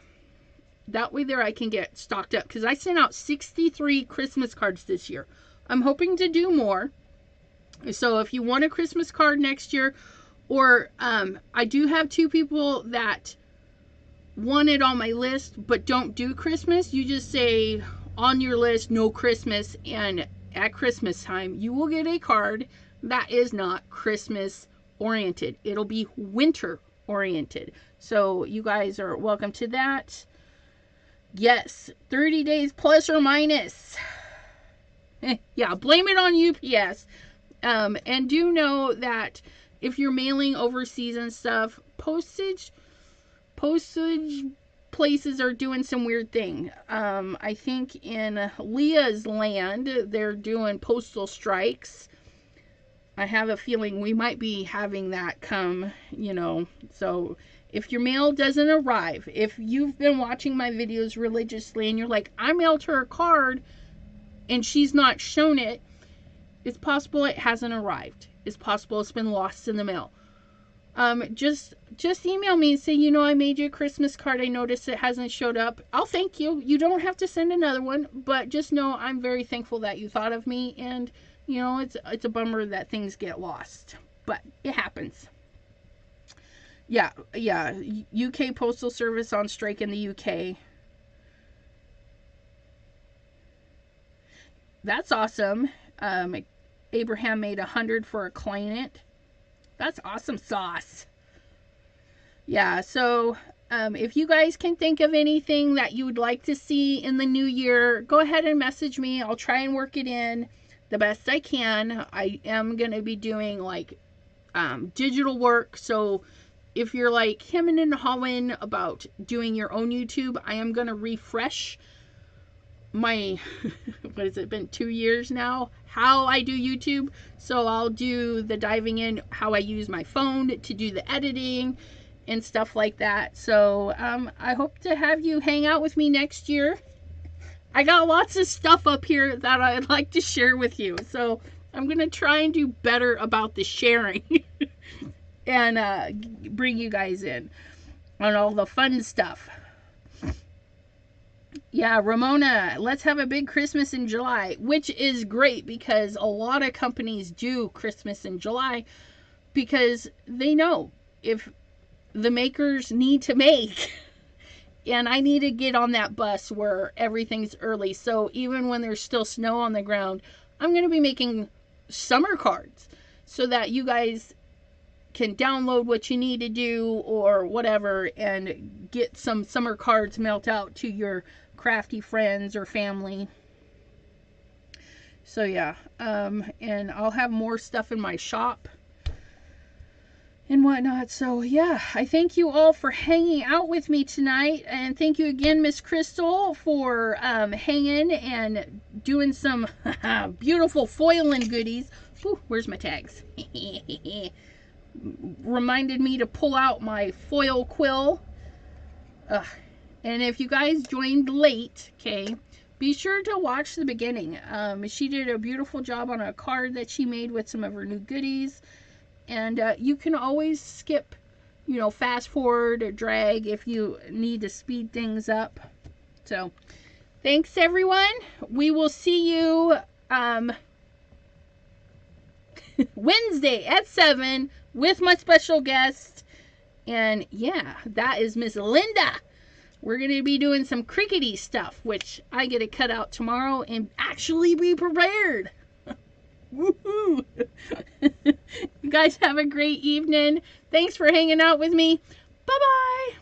that way there I can get stocked up. Because I sent out 63 Christmas cards this year. I'm hoping to do more. So if you want a Christmas card next year, or I do have 2 people that want it on my list but don't do Christmas. You just say on your list, no Christmas, and at Christmas time you will get a card that is not Christmas oriented. It'll be winter oriented. So you guys are welcome to that. Yes, 30 days plus or minus. Yeah, blame it on UPS. And do know that if you're mailing overseas and stuff, postage places are doing some weird thing. I think in Leah's land, they're doing postal strikes. I have a feeling we might be having that come, so if your mail doesn't arrive, if you've been watching my videos religiously and you're like, I mailed her a card and she's not shown it, it's possible it hasn't arrived. It's possible it's been lost in the mail. Just email me and say, I made you a Christmas card. I noticed it hasn't showed up. I'll thank you. You don't have to send another one, but just know I'm very thankful that you thought of me, and it's a bummer that things get lost, but it happens. Yeah, UK Postal Service on strike in the UK. That's awesome. Abraham made 100 for a client. That's awesome sauce. Yeah, so if you guys can think of anything that you would like to see in the new year, go ahead and message me. I'll try and work it in the best I can. I am going to be doing like digital work, so if you're like hemming and hawing about doing your own YouTube, I am going to refresh my, what has it been, 2 years now, how I do YouTube. So I'll do the diving in how I use my phone to do the editing and stuff like that. So I hope to have you hang out with me next year. I got lots of stuff up here that I'd like to share with you, so I'm gonna try and do better about the sharing and bring you guys in on all the fun stuff. Yeah, Ramona, let's have a big Christmas in July, which is great because a lot of companies do Christmas in July because they know if the makers need to make, and I need to get on that bus where everything's early. So even when there's still snow on the ground, I'm going to be making summer cards so that you guys can download what you need to do or whatever and get some summer cards mailed out to your crafty friends or family. So yeah, and I'll have more stuff in my shop and whatnot. So yeah, I thank you all for hanging out with me tonight, and thank you again, Miss Chrystal, for hanging and doing some beautiful foiling goodies. Whew, where's my tags? Reminded me to pull out my foil quill. And if you guys joined late, okay, be sure to watch the beginning. She did a beautiful job on a card that she made with some of her new goodies. And you can always skip, fast forward or drag if you need to speed things up. So, thanks everyone. We will see you Wednesday at 7 with my special guest. And yeah, that is Miss Linda. We're going to be doing some crickety stuff, which I get to cut out tomorrow and actually be prepared. Woohoo! You guys have a great evening. Thanks for hanging out with me. Bye-bye.